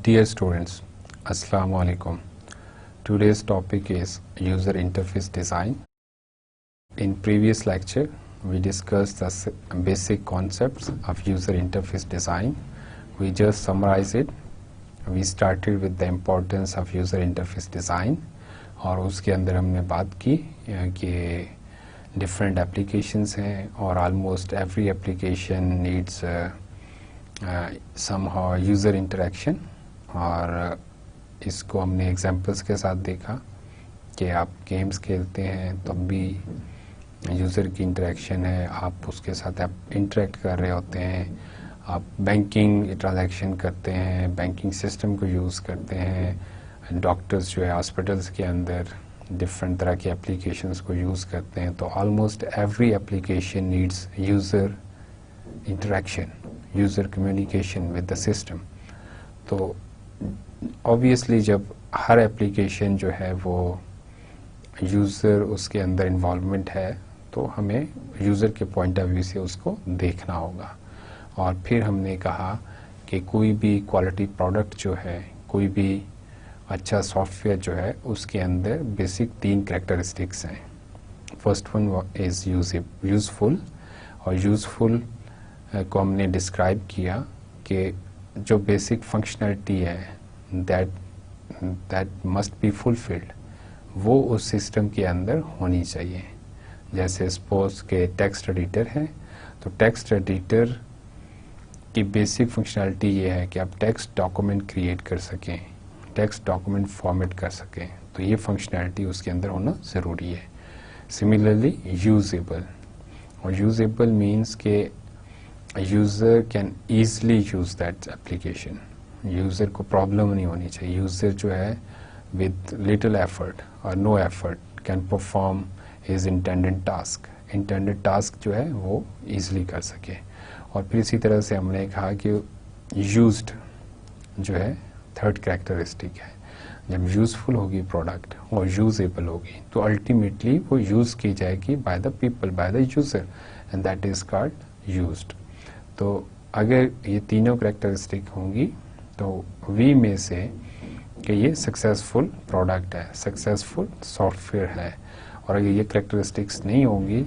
Dear students, Assalamu alaikum. Today's topic is user interface design. In previous lecture, we discussed the basic concepts of user interface design. We just summarize it. We started with the importance of user interface design और उसके अंदर हमने बात की कि different applications हैं और almost every application needs somehow user interaction और इसको हमने एग्जांपल्स के साथ देखा कि आप गेम्स खेलते हैं तब भी यूज़र की इंटरेक्शन है, आप उसके साथ आप इंटरेक्ट कर रहे होते हैं, आप बैंकिंग ट्रांजैक्शन करते हैं, बैंकिंग सिस्टम को यूज़ करते हैं, डॉक्टर्स जो है हॉस्पिटल्स के अंदर डिफरेंट तरह की एप्लीकेशंस को यूज़ करते हैं, तो almost every application needs user interaction, user communication with the system. तो ऑब्वियसली जब हर एप्लीकेशन जो है वो यूज़र उसके अंदर इन्वॉल्वमेंट है तो हमें यूज़र के पॉइंट ऑफ व्यू से उसको देखना होगा। और फिर हमने कहा कि कोई भी क्वालिटी प्रोडक्ट जो है, कोई भी अच्छा सॉफ्टवेयर जो है, उसके अंदर बेसिक 3 कैरेक्टरिस्टिक्स हैं। फर्स्ट वन इज़ यूज़फुल, और यूज़फुल को हमने डिस्क्राइब किया कि जो बेसिक फंक्शनलिटी है दैट मस्ट बी फुलफिल्ड, वो उस सिस्टम के अंदर होनी चाहिए। जैसे सपोज के टेक्स्ट एडिटर है, तो टेक्स्ट एडिटर की बेसिक फंक्शनलिटी ये है कि आप टेक्स्ट डॉक्यूमेंट क्रिएट कर सकें, टेक्स्ट डॉक्यूमेंट फॉर्मेट कर सकें, तो ये फंक्शनलिटी उसके अंदर होना ज़रूरी है। सिमिलरली यूजेबल, और यूजेबल मीन्स के user can easily use that application, user को प्रॉब्लम नहीं होनी चाहिए। यूज़र जो है विद लिटिल एफर्ट और no effort can perform his intended task जो है वो ईज़िली कर सके। और फिर इसी तरह से हमने कहा कि यूज्ड जो है थर्ड कैरेक्टरिस्टिक है। जब यूज़फुल होगी प्रोडक्ट और यूजेबल होगी तो अल्टीमेटली वो यूज़ की जाएगी by the people, by the user, and that is called used. तो अगर ये तीनों कैरेक्टरिस्टिक होंगी तो वी में से कि ये सक्सेसफुल प्रोडक्ट है, सक्सेसफुल सॉफ्टवेयर है। और अगर ये कैरेक्टरिस्टिक्स नहीं होंगी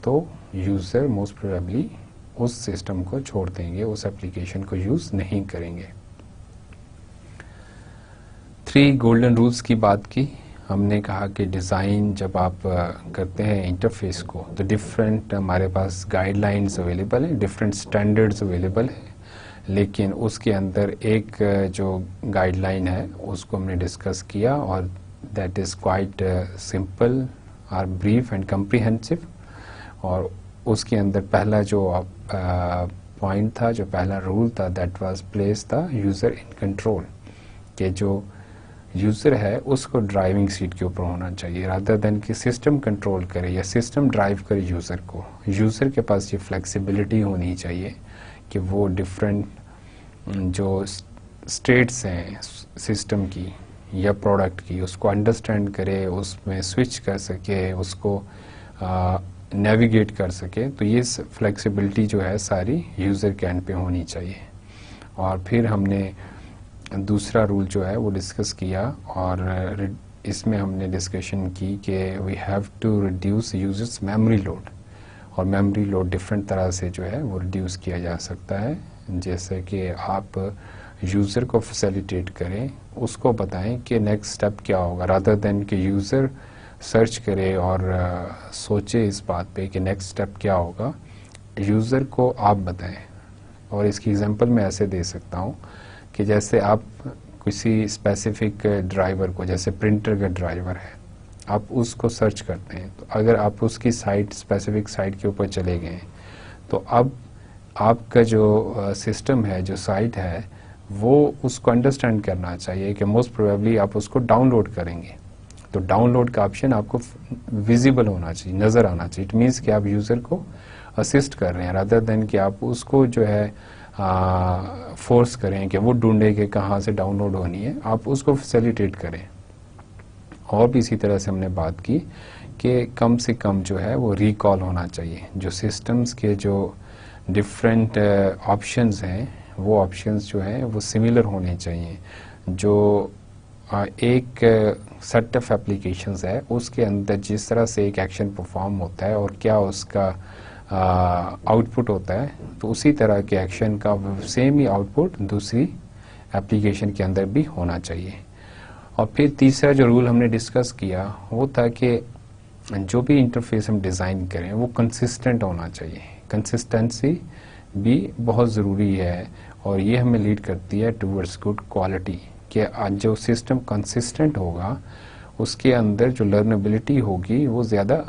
तो यूज़र मोस्ट प्रोबेबली उस सिस्टम को छोड़ देंगे, उस एप्लीकेशन को यूज़ नहीं करेंगे। 3 गोल्डन रूल्स की बात की हमने। कहा कि डिज़ाइन जब आप करते हैं इंटरफेस को तो डिफरेंट हमारे पास गाइडलाइंस अवेलेबल हैं, डिफरेंट स्टैंडर्ड्स अवेलेबल हैं, लेकिन उसके अंदर एक जो गाइडलाइन है उसको हमने डिस्कस किया और दैट इज़ क्वाइट सिंपल और ब्रीफ एंड कम्प्रीहेंसिव। और उसके अंदर पहला जो पॉइंट था, जो पहला रूल था, that was place the user in control, कि जो यूज़र है उसको ड्राइविंग सीट के ऊपर होना चाहिए रादर देन कि सिस्टम कंट्रोल करे या सिस्टम ड्राइव करे यूज़र को। यूज़र के पास ये फ्लेक्सिबिलिटी होनी चाहिए कि वो डिफरेंट जो स्टेट्स हैं सिस्टम की या प्रोडक्ट की उसको अंडरस्टैंड करे, उसमें स्विच कर सके, उसको नेविगेट कर सके। तो ये फ्लेक्सिबिलिटी जो है सारी यूज़र के एंड पे होनी चाहिए। और फिर हमने दूसरा रूल जो है वो डिस्कस किया और इसमें हमने डिस्कशन की कि we have to reduce users memory load, और मेमोरी लोड डिफरेंट तरह से जो है वो रिड्यूस किया जा सकता है। जैसे कि आप यूज़र को फैसिलिटेट करें, उसको बताएं कि नेक्स्ट स्टेप क्या होगा, रादर देन कि यूज़र सर्च करे और सोचे इस बात पे कि नेक्स्ट स्टेप क्या होगा, यूज़र को आप बताएं। और इसकी एग्जांपल मैं ऐसे दे सकता हूँ कि जैसे आप किसी स्पेसिफिक ड्राइवर को, जैसे प्रिंटर का ड्राइवर है, आप उसको सर्च करते हैं, तो अगर आप उसकी साइट, स्पेसिफिक साइट के ऊपर चले गए तो अब आपका जो सिस्टम है, जो साइट है, वो उसको अंडरस्टैंड करना चाहिए कि मोस्ट प्रोबेबली आप उसको डाउनलोड करेंगे, तो डाउनलोड का ऑप्शन आपको विजिबल होना चाहिए, नज़र आना चाहिए। इट मीन्स कि आप यूज़र को असिस्ट कर रहे हैं रादर देन कि आप उसको जो है फोर्स करें कि वो ढूंढे कि कहाँ से डाउनलोड होनी है, आप उसको फैसिलिटेट करें। और भी इसी तरह से हमने बात की कि कम से कम जो है वो रिकॉल होना चाहिए, जो सिस्टम्स के जो डिफरेंट ऑप्शंस हैं वो ऑप्शंस जो हैं वो सिमिलर होने चाहिए। जो एक सेट ऑफ एप्लीकेशंस है उसके अंदर जिस तरह से एक एक्शन परफॉर्म होता है और क्या उसका आउटपुट होता है, तो उसी तरह के एक्शन का सेम ही आउटपुट दूसरी एप्लीकेशन के अंदर भी होना चाहिए। और फिर तीसरा जो रूल हमने डिस्कस किया वो था कि जो भी इंटरफेस हम डिज़ाइन करें वो कंसिस्टेंट होना चाहिए। कंसिस्टेंसी भी बहुत ज़रूरी है और ये हमें लीड करती है टूवर्ड्स गुड क्वालिटी। कि जो सिस्टम कंसिस्टेंट होगा उसके अंदर जो लर्नेबिलिटी होगी वो ज़्यादा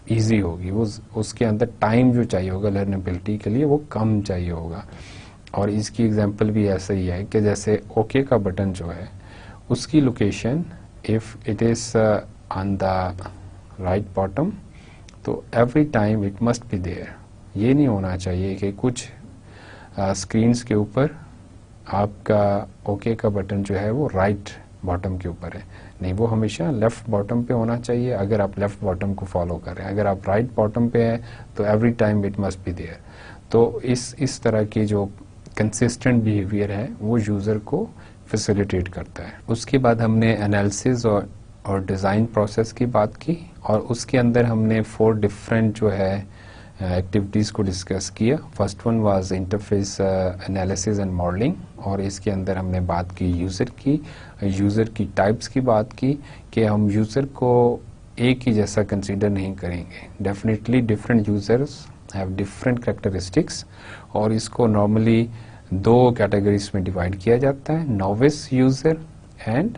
इजी होगी, वो उसके अंदर टाइम जो चाहिए होगा लर्नेबिलिटी के लिए वो कम चाहिए होगा। और इसकी एग्जांपल भी ऐसा ही है कि जैसे ओके का बटन जो है उसकी location if it is on the right bottom तो every time it must be there. ये नहीं होना चाहिए कि कुछ स्क्रीन्स के ऊपर आपका ओके का बटन जो है वो राइट बॉटम के ऊपर है, नहीं, वो हमेशा लेफ्ट बॉटम पे होना चाहिए अगर आप लेफ्ट बॉटम को फॉलो कर रहे हैं। अगर आप राइट बॉटम पे हैं तो every time it must be there. तो इस तरह की जो कंसिस्टेंट बिहेवियर है वो यूज़र को फैसिलिटेट करता है। उसके बाद हमने एनालिसिस और डिज़ाइन प्रोसेस की बात की और उसके अंदर हमने 4 डिफरेंट जो है एक्टिविटीज़ को डिस्कस किया। First one was interface analysis and modelling और इसके अंदर हमने बात की यूज़र की टाइप्स की बात की कि हम यूज़र को एक ही जैसा कंसीडर नहीं करेंगे। Definitely different users have different characteristics और इसको नॉर्मली 2 कैटेगरीज में डिवाइड किया जाता है, novice user and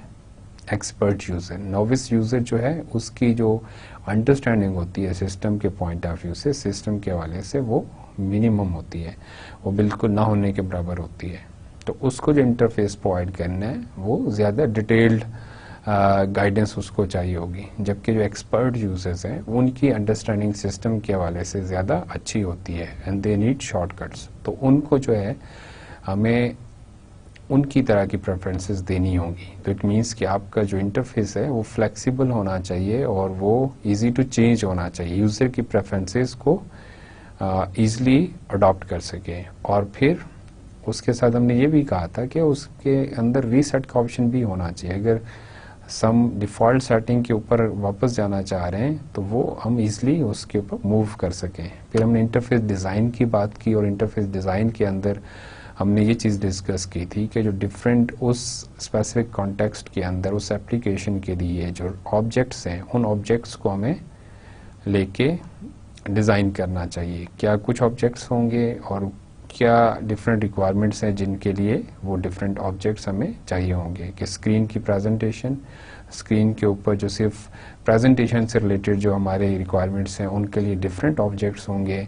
expert user. Novice user जो है उसकी जो अंडरस्टैंडिंग होती है सिस्टम के पॉइंट ऑफ व्यू से, सिस्टम के हवाले से वो मिनिमम होती है, वो बिल्कुल ना होने के बराबर होती है। तो उसको जो इंटरफेस प्रोवाइड करना है वो ज़्यादा डिटेल्ड गाइडेंस उसको चाहिए होगी, जबकि जो एक्सपर्ट यूजर्स हैं उनकी अंडरस्टैंडिंग सिस्टम के हवाले से ज़्यादा अच्छी होती है एंड दे नीड शॉर्टकट्स। तो उनको जो है हमें उनकी तरह की प्रेफरेंसेस देनी होगी। तो इट मीन्स कि आपका जो इंटरफेस है वो फ्लेक्सिबल होना चाहिए और वो इजी टू चेंज होना चाहिए, यूज़र की प्रेफरेंसेस को ईज़िली अडॉप्ट कर सके। और फिर उसके साथ हमने ये भी कहा था कि उसके अंदर रीसेट का ऑप्शन भी होना चाहिए। अगर सम डिफ़ॉल्ट सेटिंग के ऊपर वापस जाना चाह रहे हैं तो वो हम इजीली उसके ऊपर मूव कर सकें। फिर हमने इंटरफेस डिज़ाइन की बात की और इंटरफेस डिज़ाइन के अंदर हमने ये चीज़ डिस्कस की थी कि जो डिफरेंट उस स्पेसिफिक कॉन्टेक्स्ट के अंदर उस एप्लीकेशन के लिए जो ऑब्जेक्ट्स हैं उन ऑब्जेक्ट्स को हमें लेके डिज़ाइन करना चाहिए। क्या कुछ ऑब्जेक्ट्स होंगे और क्या डिफरेंट रिक्वायरमेंट्स हैं जिनके लिए वो डिफरेंट ऑब्जेक्ट्स हमें चाहिए होंगे। कि स्क्रीन की प्रेजेंटेशन, स्क्रीन के ऊपर जो सिर्फ प्रेजेंटेशन से रिलेटेड जो हमारे रिक्वायरमेंट्स हैं उनके लिए डिफरेंट ऑब्जेक्ट्स होंगे,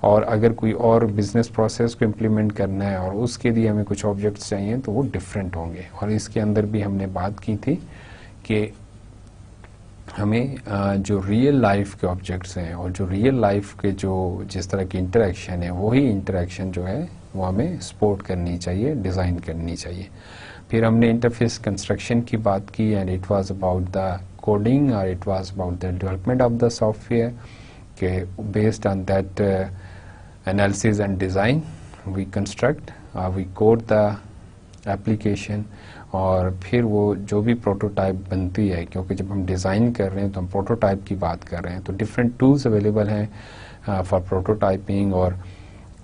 और अगर कोई और बिजनेस प्रोसेस को इम्प्लीमेंट करना है और उसके लिए हमें कुछ ऑब्जेक्ट्स चाहिए तो वो डिफरेंट होंगे। और इसके अंदर भी हमने बात की थी कि हमें जो रियल लाइफ के ऑब्जेक्ट्स हैं और जो रियल लाइफ के जो जिस तरह की इंटरेक्शन है वही इंटरेक्शन जो है वो हमें सपोर्ट करनी चाहिए, डिज़ाइन करनी चाहिए। फिर हमने इंटरफेस कंस्ट्रक्शन की बात की and it was about the coding और it was about the development of the software के based on that analysis and design we construct we code the application। और फिर वो जो भी प्रोटोटाइप बनती है, क्योंकि जब हम डिज़ाइन कर रहे हैं तो हम प्रोटोटाइप की बात कर रहे हैं, तो डिफरेंट टूल्स अवेलेबल हैं फॉर प्रोटोटाइपिंग और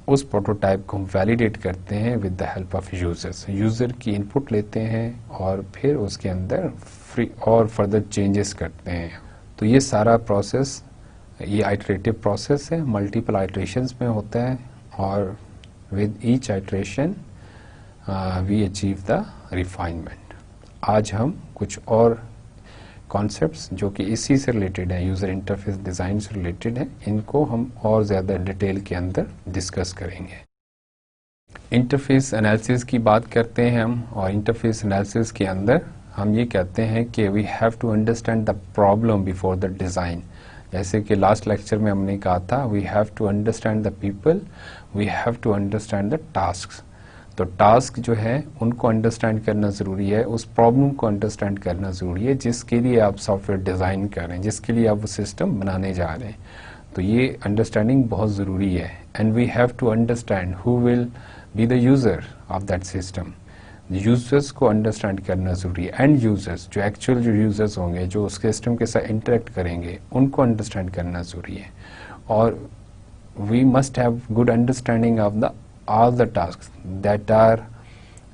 उस प्रोटोटाइप को हम वैलिडेट करते हैं with the help of users. User की इनपुट लेते हैं और फिर उसके अंदर फ्री और फर्दर चेंजेस करते हैं। तो ये सारा प्रोसेस ये आइटरेटिव प्रोसेस है, मल्टीपल आइटरेशंस में होता है और with each iteration we achieve the refinement. आज हम कुछ और कॉन्सेप्ट्स जो कि इसी से रिलेटेड है, यूज़र इंटरफेस डिज़ाइन से रिलेटेड है, इनको हम और ज़्यादा डिटेल के अंदर डिस्कस करेंगे। इंटरफेस एनालिसिस की बात करते हैं हम, और इंटरफेस एनालिसिस के अंदर हम ये कहते हैं कि we have to understand the problem before the design. जैसे कि लास्ट लेक्चर में हमने कहा था we have to understand the people, we have to understand the task. तो टास्क जो है उनको अंडरस्टैंड करना ज़रूरी है, उस प्रॉब्लम को अंडरस्टैंड करना ज़रूरी है जिसके लिए आप सॉफ्टवेयर डिज़ाइन कर रहे हैं, जिसके लिए आप वो सिस्टम बनाने जा रहे हैं। तो ये अंडरस्टैंडिंग बहुत ज़रूरी है। And we have to understand who will be the user of that system. Users को अंडरस्टैंड करना ज़रूरी है। एंड यूजर्स, जो एक्चुअल जो यूजर्स होंगे, जो उस सिस्टम के साथ इंटरेक्ट करेंगे, उनको अंडरस्टैंड करना ज़रूरी है। और we must have good understanding of the all the task that are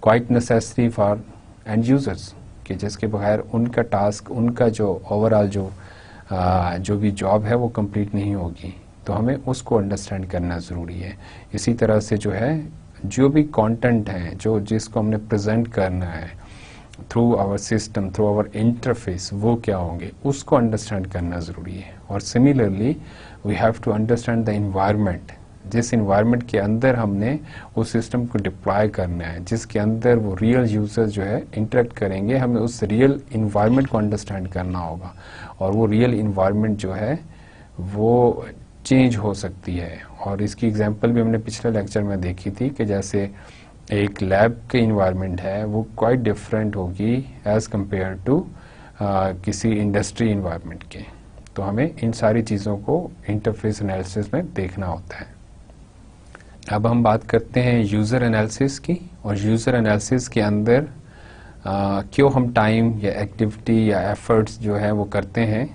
quite necessary for end users, कि जिसके बगैर उनका टास्क, उनका जो ओवरऑल जो भी जॉब है वो कंप्लीट नहीं होगी। तो हमें उसको अंडरस्टैंड करना ज़रूरी है। इसी तरह से जो है, जो भी कंटेंट है, जो जिसको हमने प्रेजेंट करना है through our system, through our interface, वो क्या होंगे, उसको अंडरस्टैंड करना ज़रूरी है। और similarly we have to understand the environment, जिस इन्वायरमेंट के अंदर हमने उस सिस्टम को डिप्लॉय करना है, जिसके अंदर वो रियल यूजर्स जो है इंटरेक्ट करेंगे, हमें उस रियल इन्वायरमेंट को अंडरस्टैंड करना होगा। और वो रियल इन्वायरमेंट जो है वो चेंज हो सकती है। और इसकी एग्जांपल भी हमने पिछले लेक्चर में देखी थी कि जैसे एक लैब के इन्वायरमेंट है वो क्वाइट डिफरेंट होगी एज़ कंपेयर टू किसी इंडस्ट्री इन्वायरमेंट के। तो हमें इन सारी चीज़ों को इंटरफेस एनालिसिस में देखना होता है। अब हम बात करते हैं यूज़र एनालिसिस की। और यूज़र एनालिसिस के अंदर क्यों हम टाइम या एक्टिविटी या एफर्ट्स जो है वो करते हैं,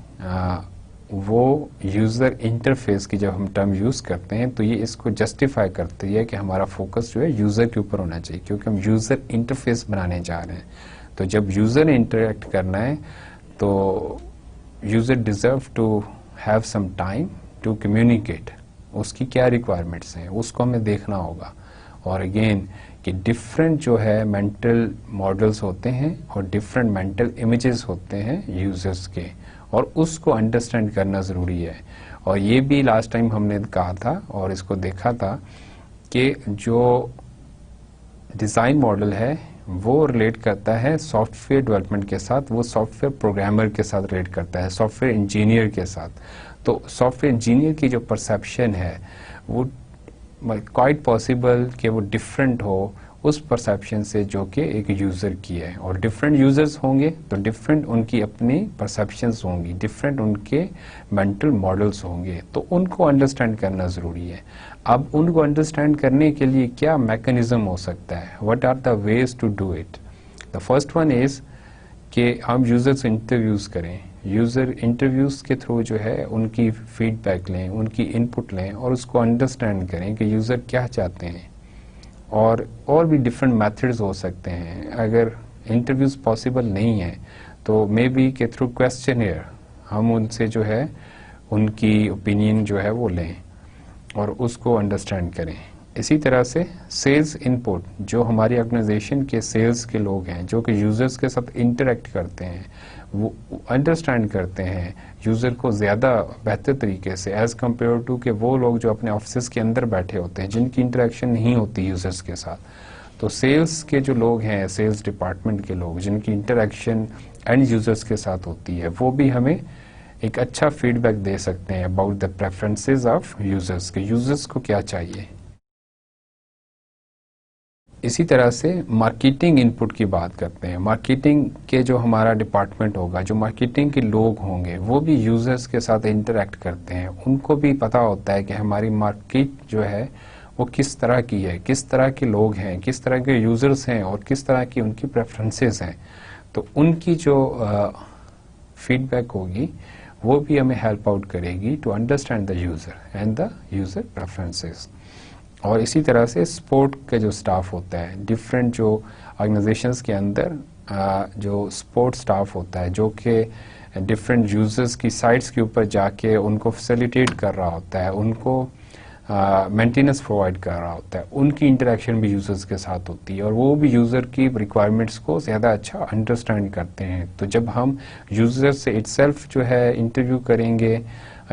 वो यूज़र इंटरफेस की जब हम टर्म यूज़ करते हैं तो ये इसको जस्टिफाई करती है कि हमारा फोकस जो है यूज़र के ऊपर होना चाहिए, क्योंकि हम यूज़र इंटरफेस बनाने जा रहे हैं। तो जब यूज़र इंटरेक्ट करना है तो user deserve to have some time to communicate. उसकी क्या रिक्वायरमेंट्स हैं उसको हमें देखना होगा। और अगेन कि डिफरेंट जो है मेंटल मॉडल्स होते हैं और डिफरेंट मेंटल इमेजेस होते हैं यूज़र्स के, और उसको अंडरस्टैंड करना ज़रूरी है। और ये भी लास्ट टाइम हमने कहा था और इसको देखा था कि जो डिज़ाइन मॉडल है वो रिलेट करता है सॉफ्टवेयर डेवलपमेंट के साथ, वो सॉफ्टवेयर प्रोग्रामर के साथ रिलेट करता है, सॉफ्टवेयर इंजीनियर के साथ। तो सॉफ्टवेयर इंजीनियर की जो परसेप्शन है वो क्वाइट पॉसिबल कि वो डिफरेंट हो उस परसेप्शन से जो कि एक यूज़र की है। और डिफरेंट यूज़र्स होंगे तो डिफरेंट उनकी अपनी परसेप्शंस होंगी, डिफरेंट उनके मेंटल मॉडल्स होंगे, तो उनको अंडरस्टैंड करना ज़रूरी है। अब उनको अंडरस्टैंड करने के लिए क्या मैकेनिज्म हो सकता है, what are the ways to do it. The first one is कि हम यूज़र्स इंटरव्यूज़ करें। यूज़र इंटरव्यूज़ के थ्रू जो है उनकी फीडबैक लें, उनकी इनपुट लें और उसको अंडरस्टैंड करें कि यूज़र क्या चाहते हैं। और भी डिफरेंट मेथड्स हो सकते हैं। अगर इंटरव्यूज़ पॉसिबल नहीं है तो मे बी के थ्रू क्वेश्चनियर हम उनसे जो है उनकी ओपिनियन जो है वो लें और उसको अंडरस्टैंड करें। इसी तरह से सेल्स इनपुट, जो हमारी ऑर्गेनाइजेशन के सेल्स के लोग हैं जो कि यूज़र्स के साथ इंटरेक्ट करते हैं, वो अंडरस्टैंड करते हैं यूज़र को ज़्यादा बेहतर तरीके से एज़ कम्पेयर टू कि वो लोग जो अपने ऑफिस के अंदर बैठे होते हैं जिनकी इंटरेक्शन नहीं होती यूज़र्स के साथ। तो सेल्स के जो लोग हैं, सेल्स डिपार्टमेंट के लोग जिनकी इंटरेक्शन एंड यूज़र्स के साथ होती है, वो भी हमें एक अच्छा फीडबैक दे सकते हैं about the preferences of users, के यूज़र्स को क्या चाहिए। इसी तरह से मार्केटिंग इनपुट की बात करते हैं। मार्केटिंग के जो हमारा डिपार्टमेंट होगा, जो मार्केटिंग के लोग होंगे, वो भी यूज़र्स के साथ इंटरेक्ट करते हैं। उनको भी पता होता है कि हमारी मार्केट जो है वो किस तरह की है, किस तरह के लोग हैं, किस तरह के यूज़र्स हैं और किस तरह की उनकी प्रेफरेंसेस हैं। तो उनकी जो फीडबैक होगी वो भी हमें हेल्प आउट करेगी to understand the user and the user preferences. और इसी तरह से सपोर्ट का जो स्टाफ होता है, डिफरेंट जो ऑर्गेनाइजेशंस के अंदर जो सपोर्ट स्टाफ होता है जो कि डिफरेंट यूज़र्स की साइट्स के ऊपर जाके उनको फैसिलिटेट कर रहा होता है, उनको मेंटेनेंस प्रोवाइड कर रहा होता है, उनकी इंटरेक्शन भी यूज़र्स के साथ होती है और वो भी यूज़र की रिक्वायरमेंट्स को ज़्यादा अच्छा अंडरस्टैंड करते हैं। तो जब हम यूज़र से इटसेल्फ जो है इंटरव्यू करेंगे,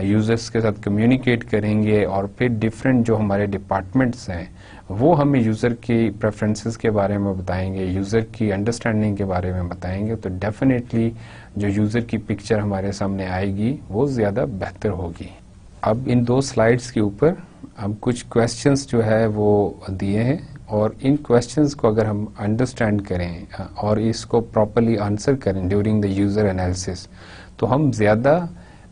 यूज़र्स के साथ कम्युनिकेट करेंगे और फिर डिफरेंट जो हमारे डिपार्टमेंट्स हैं वो हमें यूज़र की प्रेफरेंसेस के बारे में बताएंगे, यूज़र की अंडरस्टैंडिंग के बारे में बताएंगे, तो डेफिनेटली जो यूज़र की पिक्चर हमारे सामने आएगी वो ज़्यादा बेहतर होगी। अब इन दो स्लाइड्स के ऊपर हम कुछ क्वेश्चंस जो है वो दिए हैं और इन क्वेश्चंस को अगर हम अंडरस्टैंड करें और इसको प्रॉपर्ली आंसर करें ड्यूरिंग द यूज़र एनालिसिस तो हम ज़्यादा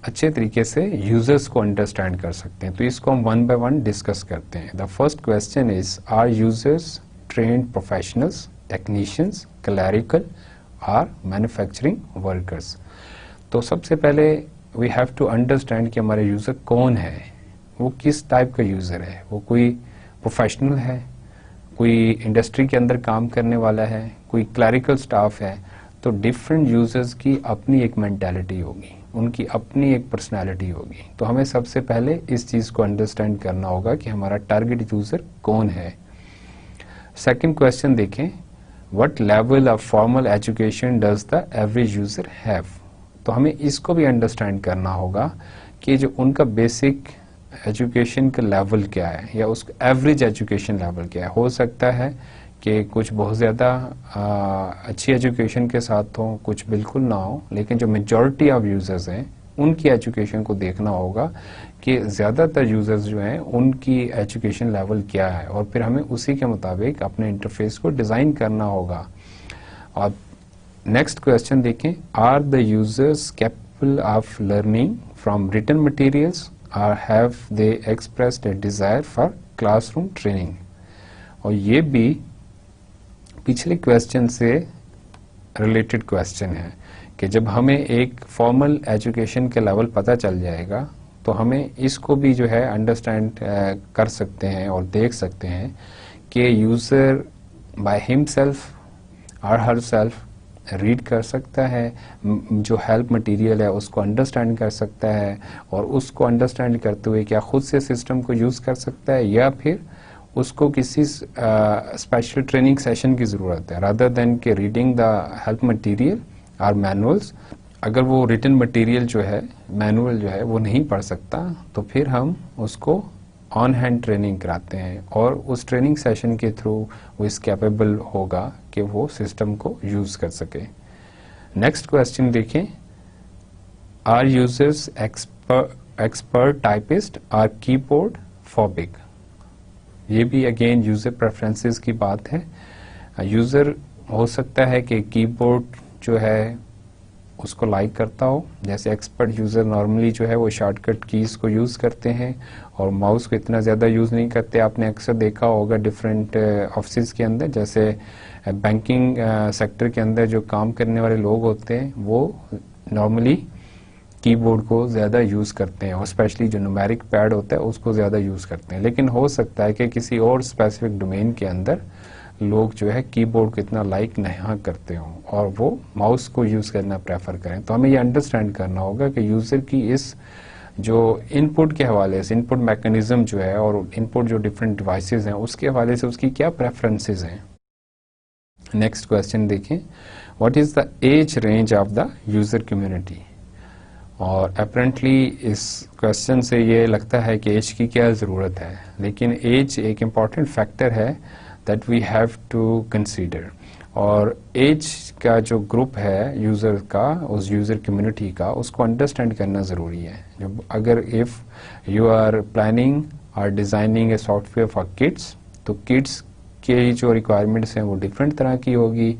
अच्छे तरीके से यूजर्स को अंडरस्टैंड कर सकते हैं। तो इसको हम वन बाय वन डिस्कस करते हैं। The first question is, are users trained professionals, technicians, clerical or manufacturing workers? तो सबसे पहले वी हैव टू अंडरस्टैंड कि हमारे यूजर कौन है, वो किस टाइप का यूजर है। वो कोई प्रोफेशनल है, कोई इंडस्ट्री के अंदर काम करने वाला है, कोई क्लरिकल स्टाफ है। तो डिफरेंट यूजर्स की अपनी एक मेंटालिटी होगी, उनकी अपनी एक पर्सनालिटी होगी। तो हमें सबसे पहले इस चीज को अंडरस्टैंड करना होगा कि हमारा टारगेट यूजर कौन है। सेकंड क्वेश्चन देखें, what level of formal education does the average user have? तो हमें इसको भी अंडरस्टैंड करना होगा कि जो उनका बेसिक एजुकेशन का लेवल क्या है या उसका एवरेज एजुकेशन लेवल क्या है। हो सकता है कि कुछ बहुत ज़्यादा अच्छी एजुकेशन के साथ हो, कुछ बिल्कुल ना हो, लेकिन जो मेजॉरिटी ऑफ यूजर्स हैं उनकी एजुकेशन को देखना होगा कि ज़्यादातर यूजर्स जो हैं उनकी एजुकेशन लेवल क्या है, और फिर हमें उसी के मुताबिक अपने इंटरफेस को डिज़ाइन करना होगा। और नेक्स्ट क्वेश्चन देखें, are the users capable of learning from written materials और have they expressed a desire for classroom training? और ये भी पिछले क्वेश्चन से रिलेटेड क्वेश्चन है कि जब हमें एक फॉर्मल एजुकेशन के लेवल पता चल जाएगा तो हमें इसको भी जो है अंडरस्टैंड कर सकते हैं और देख सकते हैं कि यूजर बाय हिमसेल्फ और हर सेल्फ रीड कर सकता है, जो हेल्प मटेरियल है उसको अंडरस्टैंड कर सकता है, और उसको अंडरस्टैंड करते हुए क्या खुद से सिस्टम को यूज कर सकता है या फिर उसको किसी स्पेशल ट्रेनिंग सेशन की ज़रूरत है, रादर देन के रीडिंग द हेल्प मटेरियल और मैनुअल्स। अगर वो रिटन मटेरियल जो है, मैनुअल जो है वो नहीं पढ़ सकता, तो फिर हम उसको ऑन हैंड ट्रेनिंग कराते हैं और उस ट्रेनिंग सेशन के थ्रू वो इस कैपेबल होगा कि वो सिस्टम को यूज कर सके। नेक्स्ट क्वेश्चन देखें, are users expert typist or keyboard phobic? ये भी अगेन यूजर प्रेफरेंसेस की बात है। यूजर हो सकता है कि कीबोर्ड जो है उसको लाइक करता हो, जैसे एक्सपर्ट यूजर नॉर्मली जो है वो शॉर्टकट कीज को यूज करते हैं और माउस को इतना ज्यादा यूज नहीं करते। आपने अक्सर देखा होगा डिफरेंट ऑफिस के अंदर, जैसे बैंकिंग सेक्टर के अंदर जो काम करने वाले लोग होते हैं वो नॉर्मली कीबोर्ड को ज़्यादा यूज़ करते हैं, और स्पेशली जो न्यूमेरिक पैड होता है उसको ज़्यादा यूज़ करते हैं। लेकिन हो सकता है कि किसी और स्पेसिफिक डोमेन के अंदर लोग जो है कीबोर्ड को इतना लाइक नहीं करते हों और वो माउस को यूज़ करना प्रेफर करें। तो हमें ये अंडरस्टैंड करना होगा कि यूज़र की इस जो इनपुट के हवाले से, इनपुट मैकेनिज्म जो है और इनपुट जो डिफरेंट डिवाइसेस हैं उसके हवाले से उसकी क्या प्रेफरेंसेस हैं। नेक्स्ट क्वेश्चन देखें, what is the age range of the user community? और अपेरेंटली इस क्वेश्चन से ये लगता है कि एज की क्या ज़रूरत है, लेकिन एज एक इम्पॉर्टेंट फैक्टर है that we have to consider. और एज का जो ग्रुप है यूज़र का, उस यूज़र कम्युनिटी का, उसको अंडरस्टैंड करना ज़रूरी है। जब अगर इफ़ यू आर प्लानिंग और designing a software for kids, तो किड्स के जो रिक्वायरमेंट्स हैं वो डिफरेंट तरह की होगी,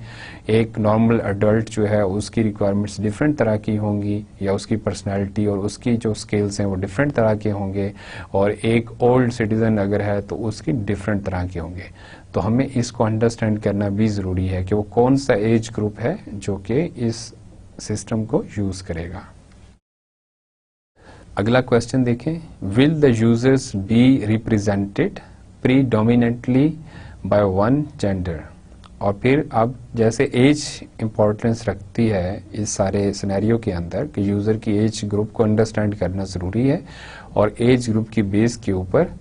एक नॉर्मल अडल्ट जो है उसकी रिक्वायरमेंट्स डिफरेंट तरह की होंगी, या उसकी पर्सनालिटी और उसकी जो स्किल्स हैं वो डिफरेंट तरह के होंगे, और एक ओल्ड सिटीज़न अगर है तो उसकी डिफरेंट तरह के होंगे। तो हमें इसको अंडरस्टैंड करना भी ज़रूरी है कि वो कौन सा एज ग्रुप है जो कि इस सिस्टम को यूज़ करेगा। अगला क्वेश्चन देखें, will the users be represented predominantly by one gender? और फिर अब जैसे एज इंपॉर्टेंस रखती है इस सारे सिनेरियो के अंदर कि यूज़र की एज ग्रुप को अंडरस्टैंड करना ज़रूरी है, और एज ग्रुप की बेस के ऊपर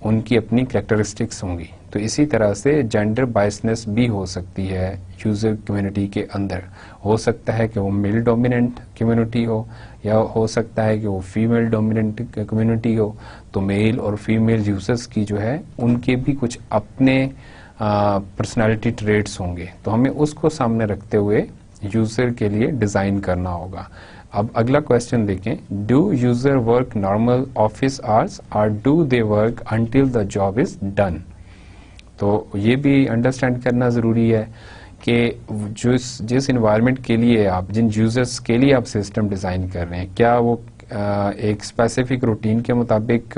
उनकी अपनी कैरेक्टरिस्टिक्स होंगी, तो इसी तरह से जेंडर बायसनेस भी हो सकती है यूज़र कम्युनिटी के अंदर। हो सकता है कि वो मेल डोमिनेंट कम्युनिटी हो, या हो सकता है कि वो फीमेल डोमिनेंट कम्युनिटी हो। तो मेल और फीमेल यूजर्स की जो है उनके भी कुछ अपने पर्सनालिटी ट्रेट्स होंगे, तो हमें उसको सामने रखते हुए यूज़र के लिए डिज़ाइन करना होगा। अब अगला क्वेश्चन देखें, do user work normal office hours और do they work until the job is done? तो ये भी अंडरस्टैंड करना ज़रूरी है कि जिस इन्वायरमेंट के लिए आप, जिन यूज़र्स के लिए आप सिस्टम डिज़ाइन कर रहे हैं, क्या वो एक स्पेसिफिक रूटीन के मुताबिक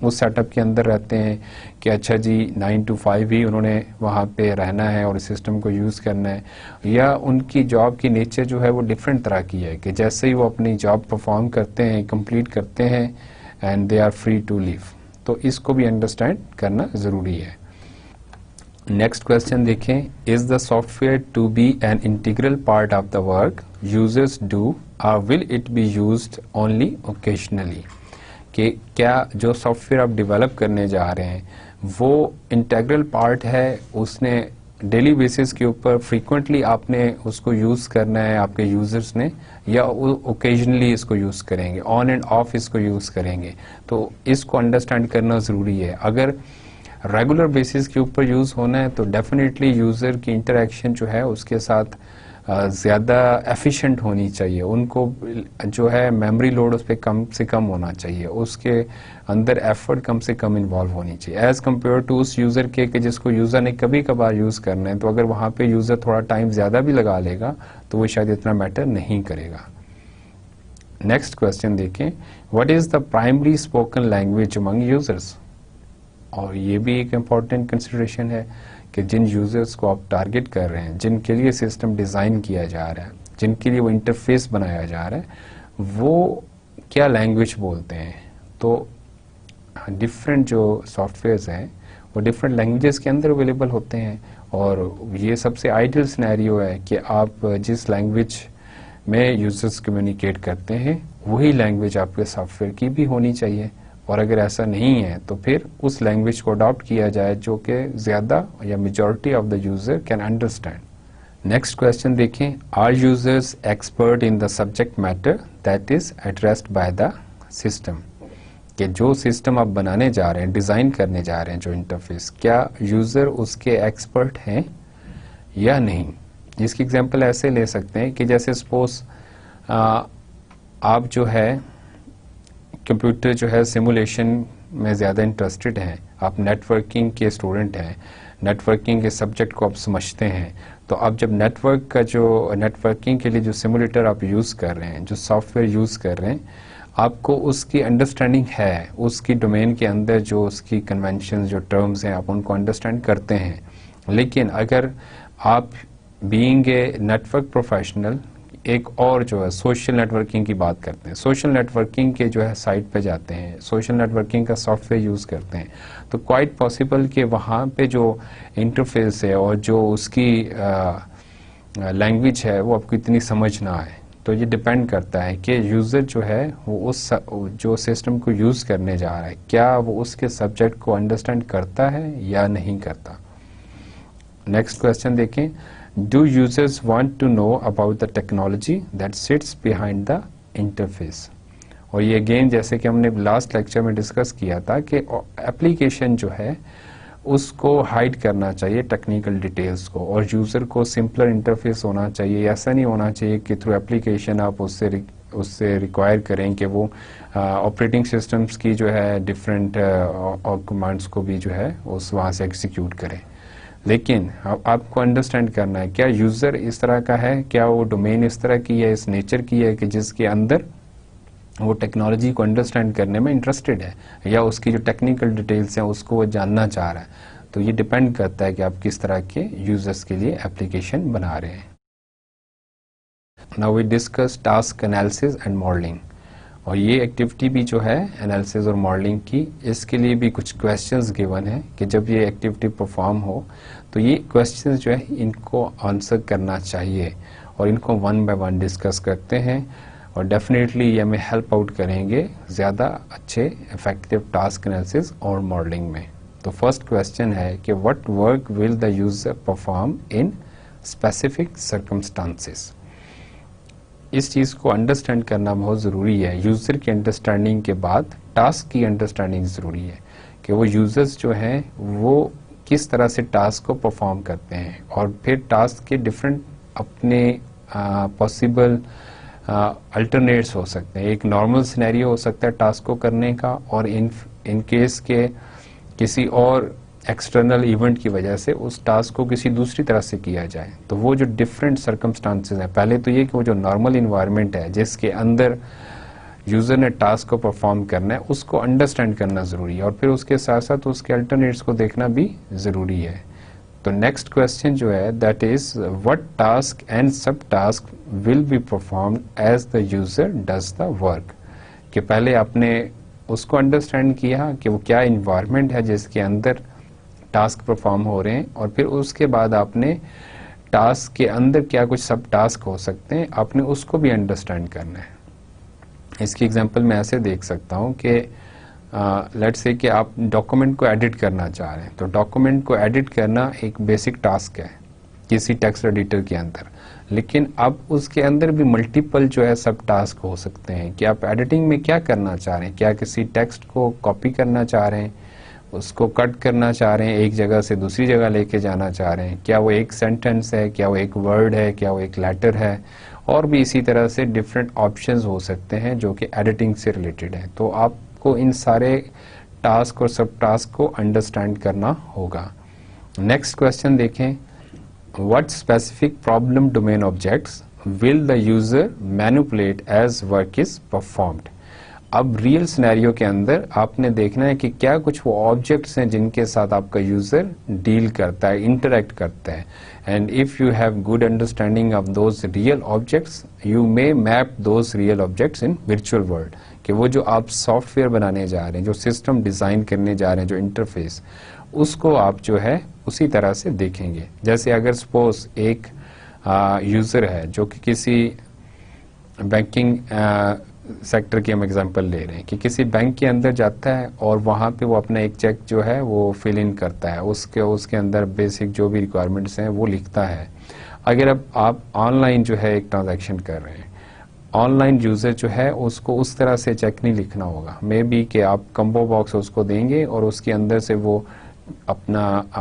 उस सेटअप के अंदर रहते हैं कि अच्छा जी 9 to 5 ही उन्होंने वहाँ पे रहना है और सिस्टम को यूज़ करना है, या उनकी जॉब की नेचर जो है वो डिफरेंट तरह की है कि जैसे ही वो अपनी जॉब परफॉर्म करते हैं, कंप्लीट करते हैं and they are free to leave. तो इसको भी अंडरस्टैंड करना ज़रूरी है। नेक्स्ट क्वेश्चन देखें, is the software to be an integral part of the work users do और will it be used only occasionally? कि क्या जो सॉफ्टवेयर आप डेवलप करने जा रहे हैं वो इंटीग्रल पार्ट है, उसने डेली बेसिस के ऊपर फ्रीक्वेंटली आपने उसको यूज़ करना है आपके यूज़र्स ने, या ओकेजनली इसको यूज़ करेंगे, ऑन एंड ऑफ इसको यूज़ करेंगे? तो इसको अंडरस्टैंड करना ज़रूरी है। अगर रेगुलर बेसिस के ऊपर यूज़ होना है तो डेफिनेटली यूज़र की इंटरेक्शन जो है उसके साथ ज़्यादा एफिशिएंट होनी चाहिए, उनको जो है मेमोरी लोड उस पर कम से कम होना चाहिए, उसके अंदर एफर्ट कम से कम इन्वॉल्व होनी चाहिए एज़ कम्पेयर टू उस यूज़र के कि जिसको यूज़र ने कभी कभार यूज़ करना है। तो अगर वहाँ पे यूज़र थोड़ा टाइम ज़्यादा भी लगा लेगा तो वो शायद इतना मैटर नहीं करेगा। नेक्स्ट क्वेश्चन देखें, what is the primary spoken language among users? और ये भी एक इम्पॉर्टेंट कंसिडरेशन है कि जिन यूज़र्स को आप टारगेट कर रहे हैं, जिनके लिए सिस्टम डिज़ाइन किया जा रहा है, जिनके लिए वो इंटरफेस बनाया जा रहा है, वो क्या लैंग्वेज बोलते हैं? तो डिफरेंट जो सॉफ्टवेयर्स हैं वो डिफरेंट लैंग्वेजेस के अंदर अवेलेबल होते हैं, और ये सबसे आइडियल सिनेरियो है कि आप जिस लैंग्वेज में यूज़र्स कम्युनिकेट करते हैं वही लैंग्वेज आपके सॉफ्टवेयर की भी होनी चाहिए। और अगर ऐसा नहीं है तो फिर उस लैंग्वेज को अडॉप्ट किया जाए जो कि ज़्यादा या majority of the user can understand. Next question देखें, are users expert in the subject matter that is addressed by the system? कि जो सिस्टम आप बनाने जा रहे हैं, डिज़ाइन करने जा रहे हैं जो इंटरफेस, क्या यूज़र उसके एक्सपर्ट हैं या नहीं? इसकी एग्जांपल ऐसे ले सकते हैं कि जैसे सपोज आप जो है कंप्यूटर जो है सिमुलेशन में ज़्यादा इंटरेस्टेड हैं, आप नेटवर्किंग के स्टूडेंट हैं, नेटवर्किंग के सब्जेक्ट को आप समझते हैं, तो आप जब नेटवर्क का जो नेटवर्किंग के लिए जो सिमुलेटर आप यूज़ कर रहे हैं, जो सॉफ्टवेयर यूज़ कर रहे हैं, आपको उसकी अंडरस्टैंडिंग है, उसकी डोमेन के अंदर जो उसकी कन्वेंशन जो टर्म्स हैं आप उनको अंडरस्टैंड करते हैं। लेकिन अगर आप बीइंग ए नेटवर्क प्रोफेशनल एक और जो है सोशल नेटवर्किंग की बात करते हैं, सोशल नेटवर्किंग के जो है साइट पे जाते हैं, सोशल नेटवर्किंग का सॉफ्टवेयर यूज़ करते हैं, तो क्वाइट पॉसिबल कि वहाँ पे जो इंटरफेस है और जो उसकी लैंग्वेज है वो आपको इतनी समझ ना आए। तो ये डिपेंड करता है कि यूज़र जो है वो उस जो सिस्टम को यूज़ करने जा रहा है क्या वो उसके सब्जेक्ट को अंडरस्टैंड करता है या नहीं करता। नेक्स्ट क्वेश्चन देखें, Do users want to know about the technology that sits behind the interface? और ये अगेन जैसे कि हमने लास्ट लेक्चर में डिस्कस किया था कि एप्लीकेशन जो है उसको हाइड करना चाहिए टेक्निकल डिटेल्स को, और यूज़र को सिंपलर इंटरफेस होना चाहिए। ऐसा नहीं होना चाहिए कि थ्रू एप्लीकेशन आप उससे रिक्वायर करें कि वो ऑपरेटिंग सिस्टम्स की जो है डिफरेंट कमांड्स को भी जो है उस वहाँ से एग्जीक्यूट करें। लेकिन आपको अंडरस्टैंड करना है क्या यूज़र इस तरह का है, क्या वो डोमेन इस तरह की है, इस नेचर की है कि जिसके अंदर वो टेक्नोलॉजी को अंडरस्टैंड करने में इंटरेस्टेड है, या उसकी जो टेक्निकल डिटेल्स हैं उसको वो जानना चाह रहा है। तो ये डिपेंड करता है कि आप किस तरह के यूज़र्स के लिए एप्लीकेशन बना रहे हैं। Now we discuss task analysis and modelling, और ये एक्टिविटी भी जो है एनालिसिस और मॉडलिंग की, इसके लिए भी कुछ क्वेश्चंस गिवन है कि जब ये एक्टिविटी परफॉर्म हो तो ये क्वेश्चंस जो है इनको आंसर करना चाहिए, और इनको वन बाय वन डिस्कस करते हैं, और डेफिनेटली ये हमें हेल्प आउट करेंगे ज़्यादा अच्छे इफेक्टिव टास्क एनालिसिस और मॉडलिंग में। तो फर्स्ट क्वेश्चन है कि what work will the user perform in specific circumstances? इस चीज़ को अंडरस्टैंड करना बहुत ज़रूरी है। यूज़र की अंडरस्टैंडिंग के बाद टास्क की अंडरस्टैंडिंग ज़रूरी है कि वो यूज़र्स जो हैं वो किस तरह से टास्क को परफॉर्म करते हैं, और फिर टास्क के डिफरेंट अपने पॉसिबल अल्टरनेट्स हो सकते हैं। एक नॉर्मल सिनेरियो हो सकता है टास्क को करने का, और इन केस के किसी और एक्सटर्नल इवेंट की वजह से उस टास्क को किसी दूसरी तरह से किया जाए। तो वो जो डिफरेंट सर्कमस्टांसेस हैं, पहले तो ये कि वो जो नॉर्मल इन्वायरमेंट है जिसके अंदर यूज़र ने टास्क को परफॉर्म करना है उसको अंडरस्टैंड करना ज़रूरी है, और फिर उसके साथ साथ उसके अल्टरनेट्स को देखना भी ज़रूरी है। तो नेक्स्ट क्वेश्चन जो है that is what task and sub task will be performed as the user does the work. कि पहले आपने उसको अंडरस्टैंड किया कि वो क्या इन्वायरमेंट है जिसके अंदर टास्क परफॉर्म हो रहे हैं, और फिर उसके बाद आपने टास्क के अंदर क्या कुछ सब टास्क हो सकते हैं आपने उसको भी अंडरस्टैंड करना है। इसकी एग्जांपल मैं ऐसे देख सकता हूँ कि लेट्स से कि आप डॉक्यूमेंट को एडिट करना चाह रहे हैं, तो डॉक्यूमेंट को एडिट करना एक बेसिक टास्क है किसी टेक्स्ट एडिटर के अंदर, लेकिन अब उसके अंदर भी मल्टीपल जो है सब टास्क हो सकते हैं कि आप एडिटिंग में क्या करना चाह रहे हैं। क्या किसी टेक्स्ट को कॉपी करना चाह रहे हैं, उसको कट करना चाह रहे हैं, एक जगह से दूसरी जगह लेके जाना चाह रहे हैं, क्या वो एक सेंटेंस है, क्या वो एक वर्ड है, क्या वो एक लेटर है, और भी इसी तरह से डिफरेंट ऑप्शंस हो सकते हैं जो कि एडिटिंग से रिलेटेड है। तो आपको इन सारे टास्क और सब टास्क को अंडरस्टैंड करना होगा। नेक्स्ट क्वेश्चन देखें, what specific problem domain objects will the user manipulate as work is performed. अब रियल सिनेरियो के अंदर आपने देखना है कि क्या कुछ वो ऑब्जेक्ट्स हैं जिनके साथ आपका यूजर डील करता है, इंटरेक्ट करता है, and if you have good understanding of those real objects you may map those real objects in virtual world. कि वो जो आप सॉफ्टवेयर बनाने जा रहे हैं, जो सिस्टम डिज़ाइन करने जा रहे हैं, जो इंटरफेस, उसको आप जो है उसी तरह से देखेंगे। जैसे अगर सपोज एक यूज़र है जो कि किसी बैंकिंग सेक्टर की हम एग्जांपल ले रहे हैं कि किसी बैंक के अंदर जाता है और वहाँ पे वो अपना एक चेक जो है वो फिल इन करता है, उसके अंदर बेसिक जो भी रिक्वायरमेंट्स हैं वो लिखता है। अगर अब आप ऑनलाइन जो है एक ट्रांजैक्शन कर रहे हैं, ऑनलाइन यूज़र जो है उसको उस तरह से चेक नहीं लिखना होगा। मे बी कि आप कम्बो बॉक्स उसको देंगे और उसके अंदर से वो आप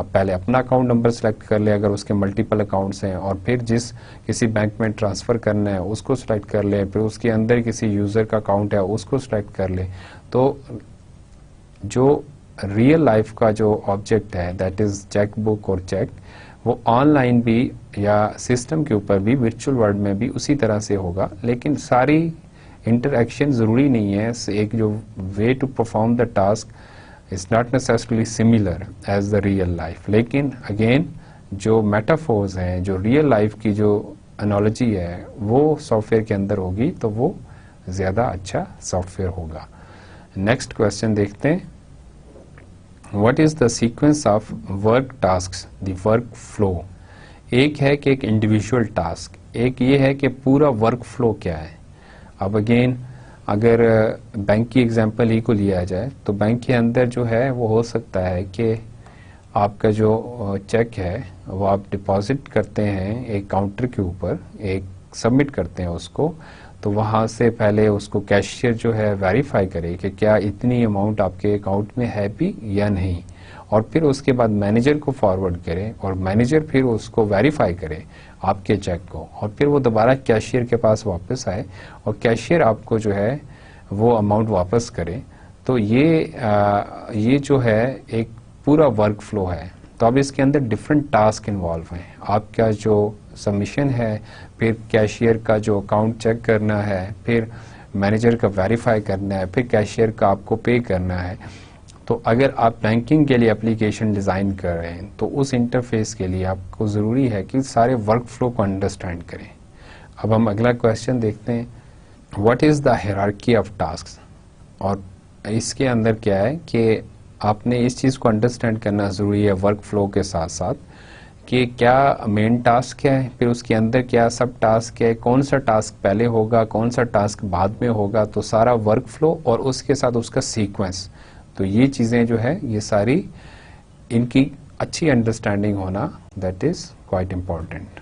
पहले अपना अकाउंट नंबर सेलेक्ट कर ले अगर उसके मल्टीपल अकाउंट्स हैं, और फिर जिस किसी बैंक में ट्रांसफ़र करना है उसको सेलेक्ट कर ले, फिर उसके अंदर किसी यूज़र का अकाउंट है उसको सेलेक्ट कर ले। तो जो रियल लाइफ का जो ऑब्जेक्ट है दैट इज़ चेक बुक और चेक, वो ऑनलाइन भी या सिस्टम के ऊपर भी वर्चुअल वर्ल्ड में भी उसी तरह से होगा। लेकिन सारी इंटरएक्शन ज़रूरी नहीं है, एक जो way to perform the task is not necessarily similar as the real life. लेकिन अगेन जो मेटाफोर्स हैं, जो रियल लाइफ की जो एनालॉजी है वो सॉफ्टवेयर के अंदर होगी तो वो ज़्यादा अच्छा सॉफ्टवेयर होगा। नेक्स्ट क्वेश्चन देखते हैं, what is the sequence of work tasks the work flow. एक है कि एक इंडिविजुअल टास्क, एक ये है कि पूरा वर्क फ्लो क्या है। अब अगेन अगर बैंक की एग्जांपल ही को लिया जाए तो बैंक के अंदर जो है वो हो सकता है कि आपका जो चेक है वो आप डिपॉजिट करते हैं एक काउंटर के ऊपर, एक सबमिट करते हैं उसको, तो वहाँ से पहले उसको कैशियर जो है वेरीफाई करे कि क्या इतनी अमाउंट आपके अकाउंट में है भी या नहीं, और फिर उसके बाद मैनेजर को फॉरवर्ड करे और मैनेजर फिर उसको वेरीफाई करे आपके चेक को, और फिर वो दोबारा कैशियर के पास वापस आए और कैशियर आपको जो है वो अमाउंट वापस करे। तो ये जो है एक पूरा वर्क फ्लो है। तो अब इसके अंदर डिफरेंट टास्क इन्वॉल्व हैं। आपका जो सबमिशन है, फिर कैशियर का जो अकाउंट चेक करना है, फिर मैनेजर का वेरीफाई करना है, फिर कैशियर का आपको पे करना है। तो अगर आप बैंकिंग के लिए एप्लीकेशन डिज़ाइन कर रहे हैं तो उस इंटरफेस के लिए आपको ज़रूरी है कि सारे वर्क फ्लो को अंडरस्टैंड करें। अब हम अगला क्वेश्चन देखते हैं, what is the hierarchy of tasks. और इसके अंदर क्या है कि आपने इस चीज़ को अंडरस्टैंड करना ज़रूरी है वर्क फ्लो के साथ साथ कि क्या मेन टास्क है, फिर उसके अंदर क्या सब टास्क है, कौन सा टास्क पहले होगा, कौन सा टास्क बाद में होगा। तो सारा वर्क फ्लो और उसके साथ उसका सीक्वेंस, तो ये चीज़ें जो है ये सारी इनकी अच्छी अंडरस्टैंडिंग होना that is quite important.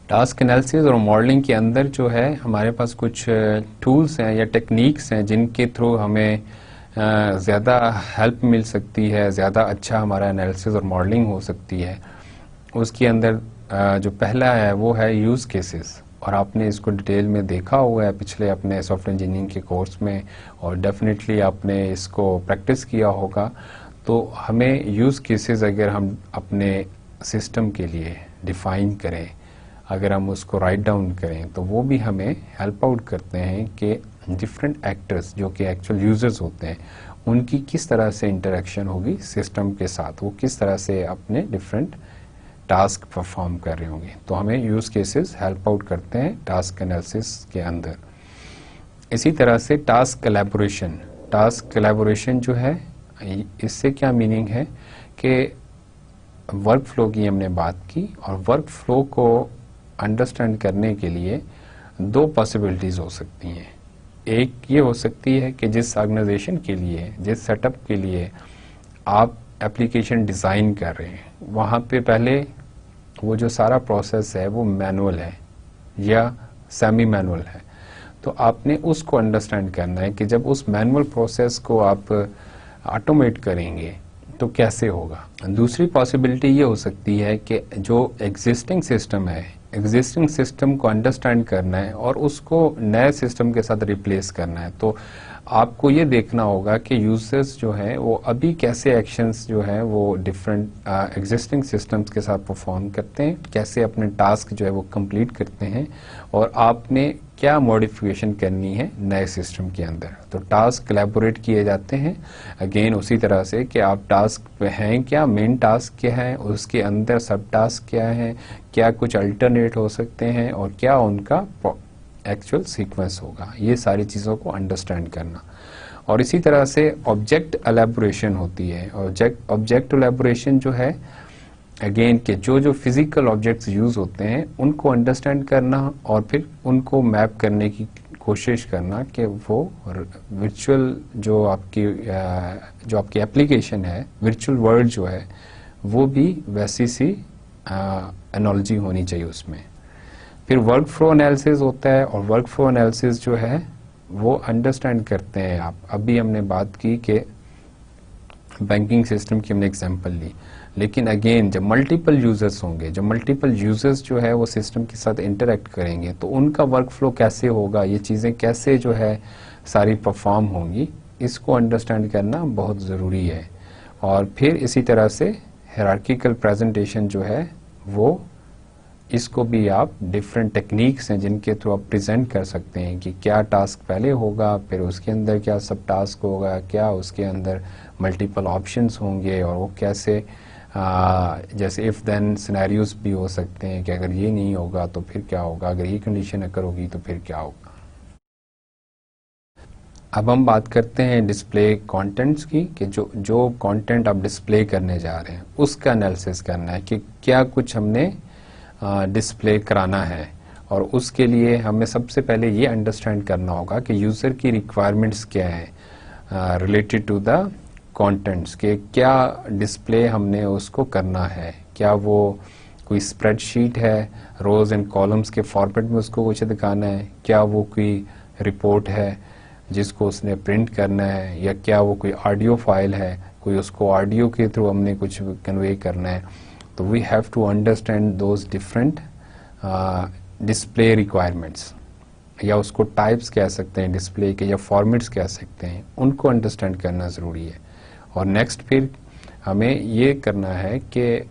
Task analysis और मॉडलिंग के अंदर जो है हमारे पास कुछ टूल्स हैं या टेक्निक्स हैं जिनके थ्रू हमें ज़्यादा हेल्प मिल सकती है, ज़्यादा अच्छा हमारा एनालिसिस और मॉडलिंग हो सकती है। उसके अंदर जो पहला है वो है यूज़ केसेस, और आपने इसको डिटेल में देखा हुआ है पिछले अपने सॉफ्टवेयर इंजीनियरिंग के कोर्स में, और डेफिनेटली आपने इसको प्रैक्टिस किया होगा। तो हमें यूज़ केसेस अगर हम अपने सिस्टम के लिए डिफ़ाइन करें, अगर हम उसको राइट डाउन करें तो वो भी हमें हेल्प आउट करते हैं कि डिफरेंट एक्टर्स जो कि एक्चुअल यूजर्स होते हैं उनकी किस तरह से इंटरेक्शन होगी सिस्टम के साथ, वो किस तरह से अपने डिफरेंट टास्क परफॉर्म कर रहे होंगे। तो हमें यूज केसेस हेल्प आउट करते हैं टास्क एनालिसिस के अंदर। इसी तरह से टास्क कोलैबोरेशन जो है, इससे क्या मीनिंग है कि वर्क फ्लो की हमने बात की, और वर्क फ्लो को अंडरस्टैंड करने के लिए दो पॉसिबिलिटीज़ हो सकती हैं। एक ये हो सकती है कि जिस ऑर्गेनाइजेशन के लिए, जिस सेटअप के लिए आप एप्लीकेशन डिज़ाइन कर रहे हैं, वहाँ पे पहले वो जो सारा प्रोसेस है वो मैनुअल है या सेमी मैनुअल है। तो आपने उसको अंडरस्टैंड करना है कि जब उस मैनुअल प्रोसेस को आप ऑटोमेट करेंगे तो कैसे होगा। दूसरी पॉसिबिलिटी ये हो सकती है कि जो एग्जिस्टिंग सिस्टम है, एग्जिस्टिंग सिस्टम को अंडरस्टैंड करना है और उसको नए सिस्टम के साथ रिप्लेस करना है। तो आपको ये देखना होगा कि यूजर्स जो हैं वो अभी कैसे एक्शंस जो हैं वो डिफरेंट एग्जिस्टिंग सिस्टम्स के साथ परफॉर्म करते हैं, कैसे अपने टास्क जो है वो कंप्लीट करते हैं, और आपने क्या मॉडिफिकेशन करनी है नए सिस्टम के अंदर। तो टास्क कोलैबोरेट किए जाते हैं अगेन उसी तरह से कि आप टास्क पे हैं क्या, मेन टास्क क्या है, उसके अंदर सब टास्क क्या है, क्या कुछ अल्टरनेट हो सकते हैं, और क्या उनका एक्चुअल सीक्वेंस होगा। ये सारी चीज़ों को अंडरस्टैंड करना। और इसी तरह से ऑब्जेक्ट एलैबोरेशन होती है। ऑब्जेक्ट एलैबोरेशन जो है अगेन के जो फिजिकल ऑब्जेक्ट्स यूज होते हैं उनको अंडरस्टैंड करना और फिर उनको मैप करने की कोशिश करना कि वो वर्चुअल जो आपकी एप्लीकेशन है, वर्चुअल वर्ल्ड जो है वो भी वैसी सी एनोलॉजी होनी चाहिए उसमें। फिर वर्क फ्लो एनालिसिस होता है, और वर्क फ्लो एनालिसिस जो है वो अंडरस्टैंड करते हैं आप। अभी हमने बात की कि बैंकिंग सिस्टम की हमने एग्जांपल ली, लेकिन अगेन जब मल्टीपल यूजर्स होंगे, जब मल्टीपल यूजर्स जो है वो सिस्टम के साथ इंटरेक्ट करेंगे तो उनका वर्क फ्लो कैसे होगा, ये चीज़ें कैसे जो है सारी परफॉर्म होंगी, इसको अंडरस्टैंड करना बहुत ज़रूरी है। और फिर इसी तरह से हायरार्किकल प्रेजेंटेशन जो है वो, इसको भी आप डिफरेंट टेक्निक्स हैं जिनके थ्रू आप प्रेजेंट कर सकते हैं कि क्या टास्क पहले होगा, फिर उसके अंदर क्या सब टास्क होगा, क्या उसके अंदर मल्टीपल ऑप्शंस होंगे, और वो कैसे जैसे इफ़ देन सिनेरियोज भी हो सकते हैं कि अगर ये नहीं होगा तो फिर क्या होगा, अगर ये कंडीशन अगर होगी तो फिर क्या होगा। अब हम बात करते हैं डिस्प्ले कंटेंट्स की, कि जो कंटेंट आप डिस्प्ले करने जा रहे हैं उसका एनालिसिस करना है कि क्या कुछ हमने डिस्प्ले कराना है। और उसके लिए हमें सबसे पहले ये अंडरस्टैंड करना होगा कि यूज़र की रिक्वायरमेंट्स क्या है रिलेटेड टू द कंटेंट्स, के क्या डिस्प्ले हमने उसको करना है। क्या वो कोई स्प्रेडशीट है, रोज एंड कॉलम्स के फॉर्मेट में उसको कुछ दिखाना है, क्या वो कोई रिपोर्ट है जिसको उसने प्रिंट करना है, या क्या वो कोई ऑडियो फाइल है, कोई उसको ऑडियो के थ्रू हमने कुछ कन्वे करना है। तो we have to understand those different display requirements, या उसको टाइप्स कह सकते हैं डिस्प्ले के, या फॉर्मेट्स कह सकते हैं, उनको अंडरस्टैंड करना ज़रूरी है। और नेक्स्ट फिर हमें ये करना है कि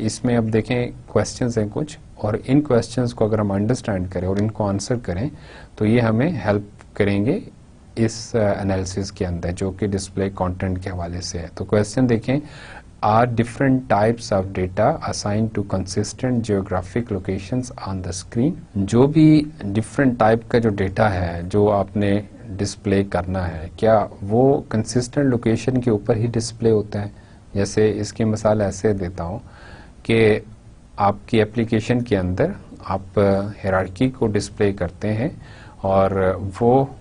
इसमें अब देखें क्वेश्चंस हैं कुछ, और इन क्वेश्चंस को अगर हम अंडरस्टैंड करें और इनको आंसर करें तो ये हमें हेल्प करेंगे इस एनालिसिस के अंदर जो कि डिस्प्ले कंटेंट के हवाले से है। तो क्वेश्चन देखें, are different types of data assign to consistent geographic locations on the screen. जो भी डिफरेंट टाइप का जो डेटा है जो आपने डिस्प्ले करना है, क्या वो कंसिस्टेंट लोकेशन के ऊपर ही डिस्प्ले होता है। जैसे इसकी मिसाल ऐसे देता हूँ कि आपकी एप्लीकेशन के अंदर आप हायरार्की को डिस्प्ले करते हैं और वो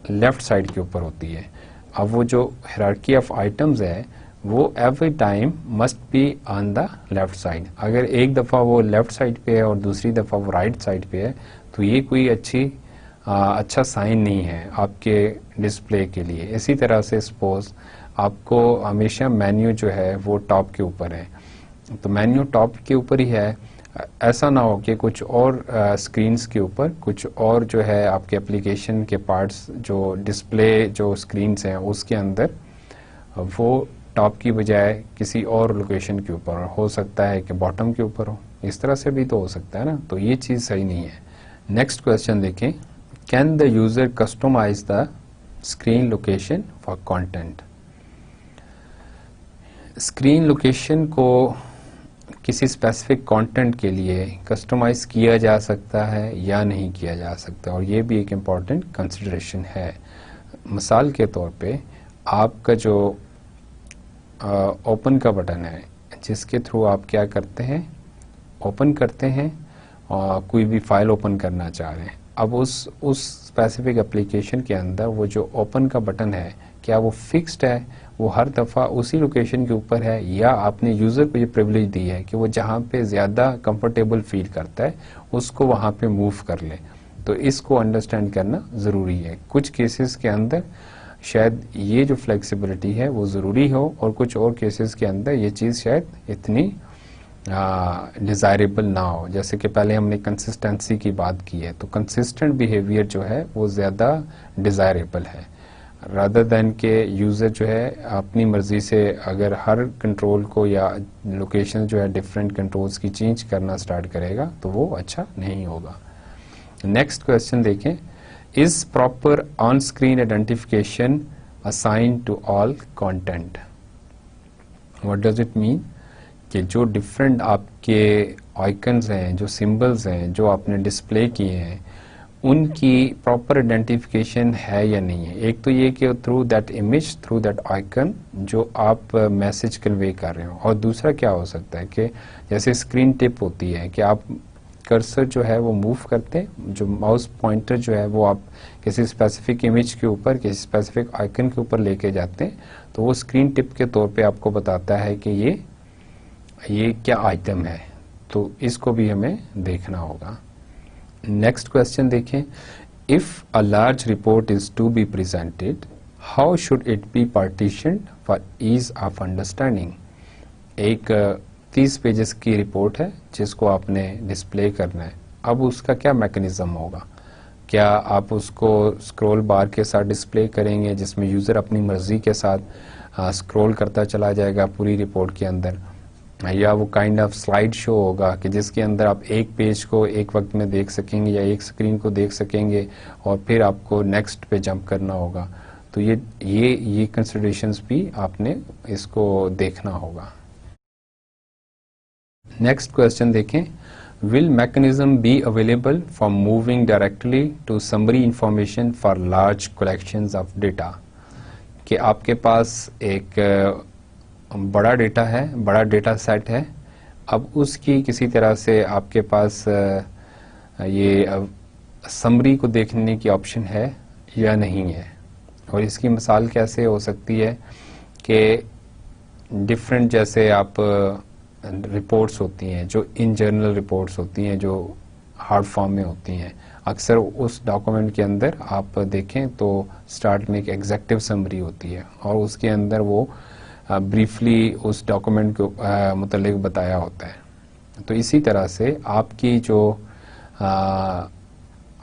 लेफ़्ट साइड के ऊपर होती है। अब वो जो हायरार्की ऑफ आइटम्स है वो every time must be on the left side. अगर एक दफ़ा वो लेफ़्ट साइड पे है और दूसरी दफ़ा वो राइट साइड पे है तो ये कोई अच्छा साइन नहीं है आपके डिस्प्ले के लिए। इसी तरह से सपोज आपको हमेशा मेन्यू जो है वो टॉप के ऊपर है, तो मेन्यू टॉप के ऊपर ही है, ऐसा ना हो कि कुछ और स्क्रीन्स के ऊपर कुछ और जो है आपके एप्लीकेशन के पार्ट्स जो डिस्प्ले जो स्क्रीन्स हैं उसके अंदर वो टॉप की बजाय किसी और लोकेशन के ऊपर हो सकता है कि बॉटम के ऊपर हो। इस तरह से भी तो हो सकता है ना, तो ये चीज़ सही नहीं है। नेक्स्ट क्वेश्चन देखें can the user customise the screen location for content. Screen location को किसी स्पेसिफिक कंटेंट के लिए कस्टमाइज किया जा सकता है या नहीं किया जा सकता, और ये भी एक इम्पॉर्टेंट कंसिडरेशन है। मिसाल के तौर पे आपका जो ओपन का बटन है, जिसके थ्रू आप क्या करते हैं, ओपन करते हैं और कोई भी फाइल ओपन करना चाह रहे हैं। अब उस स्पेसिफिक एप्लीकेशन के अंदर वो जो ओपन का बटन है, क्या वो फिक्स्ड है, वो हर दफ़ा उसी लोकेशन के ऊपर है, या आपने यूज़र को ये प्रिविलेज दी है कि वो जहाँ पे ज़्यादा कंफर्टेबल फील करता है उसको वहाँ पे मूव कर ले। तो इसको अंडरस्टैंड करना ज़रूरी है। कुछ केसेस के अंदर शायद ये जो फ्लेक्सिबिलिटी है वो ज़रूरी हो, और कुछ और केसेस के अंदर ये चीज़ शायद इतनी डिज़ायरेबल ना हो। जैसे कि पहले हमने कंसिस्टेंसी की बात की है, तो कंसिस्टेंट बिहेवियर जो है वो ज़्यादा डिज़ायरेबल है, रादर दैन के यूज़र जो है अपनी मर्ज़ी से अगर हर कंट्रोल को या लोकेशन जो है डिफरेंट कंट्रोल्स की चेंज करना स्टार्ट करेगा तो वो अच्छा नहीं होगा। नेक्स्ट क्वेश्चन देखें, is proper on screen identification assign to all content. What does it mean कि जो डिफरेंट आपके आइकन्स हैं, जो सिंबल्स हैं, जो आपने डिस्प्ले किए हैं, उनकी प्रॉपर आइडेंटिफिकेशन है या नहीं है। एक तो ये कि through that image, through that icon जो आप मैसेज कन्वे कर रहे हो, और दूसरा क्या हो सकता है कि जैसे स्क्रीन टिप होती है कि आप कर्सर जो है वो मूव करते हैं, जो माउस पॉइंटर जो है वो आप किसी स्पेसिफिक इमेज के ऊपर, किसी स्पेसिफिक आइकन के ऊपर लेके जाते हैं, तो वो स्क्रीन टिप के तौर पे आपको बताता है कि ये क्या आइटम है। तो इसको भी हमें देखना होगा। नेक्स्ट क्वेश्चन देखें, if a large report is to be presented, how should it be partitioned for ease of understanding. एक 30 पेजेस की रिपोर्ट है जिसको आपने डिस्प्ले करना है। अब उसका क्या मैकेनिज्म होगा? क्या आप उसको स्क्रॉल बार के साथ डिस्प्ले करेंगे जिसमें यूज़र अपनी मर्जी के साथ स्क्रॉल करता चला जाएगा पूरी रिपोर्ट के अंदर, या वो काइंड ऑफ स्लाइड शो होगा कि जिसके अंदर आप एक पेज को एक वक्त में देख सकेंगे या एक स्क्रीन को देख सकेंगे और फिर आपको नेक्स्ट पे जंप करना होगा। तो ये कंसिडरेशंस भी आपने इसको देखना होगा। नेक्स्ट क्वेश्चन देखें, will mechanism be available for moving directly to summary information for large collections of data. कि आपके पास एक बड़ा डेटा है, बड़ा डेटा सेट है, अब उसकी किसी तरह से आपके पास ये समरी को देखने की ऑप्शन है या नहीं है। और इसकी मिसाल कैसे हो सकती है कि डिफरेंट जैसे आप रिपोर्ट्स होती हैं जो इन जर्नल रिपोर्ट्स होती हैं, जो हार्ड फॉर्म में होती हैं, अक्सर उस डॉक्यूमेंट के अंदर आप देखें तो स्टार्ट में एक एग्जेक्टिव समरी होती है और उसके अंदर वो ब्रीफली उस डॉक्यूमेंट के मुतालिक बताया होता है। तो इसी तरह से आपकी जो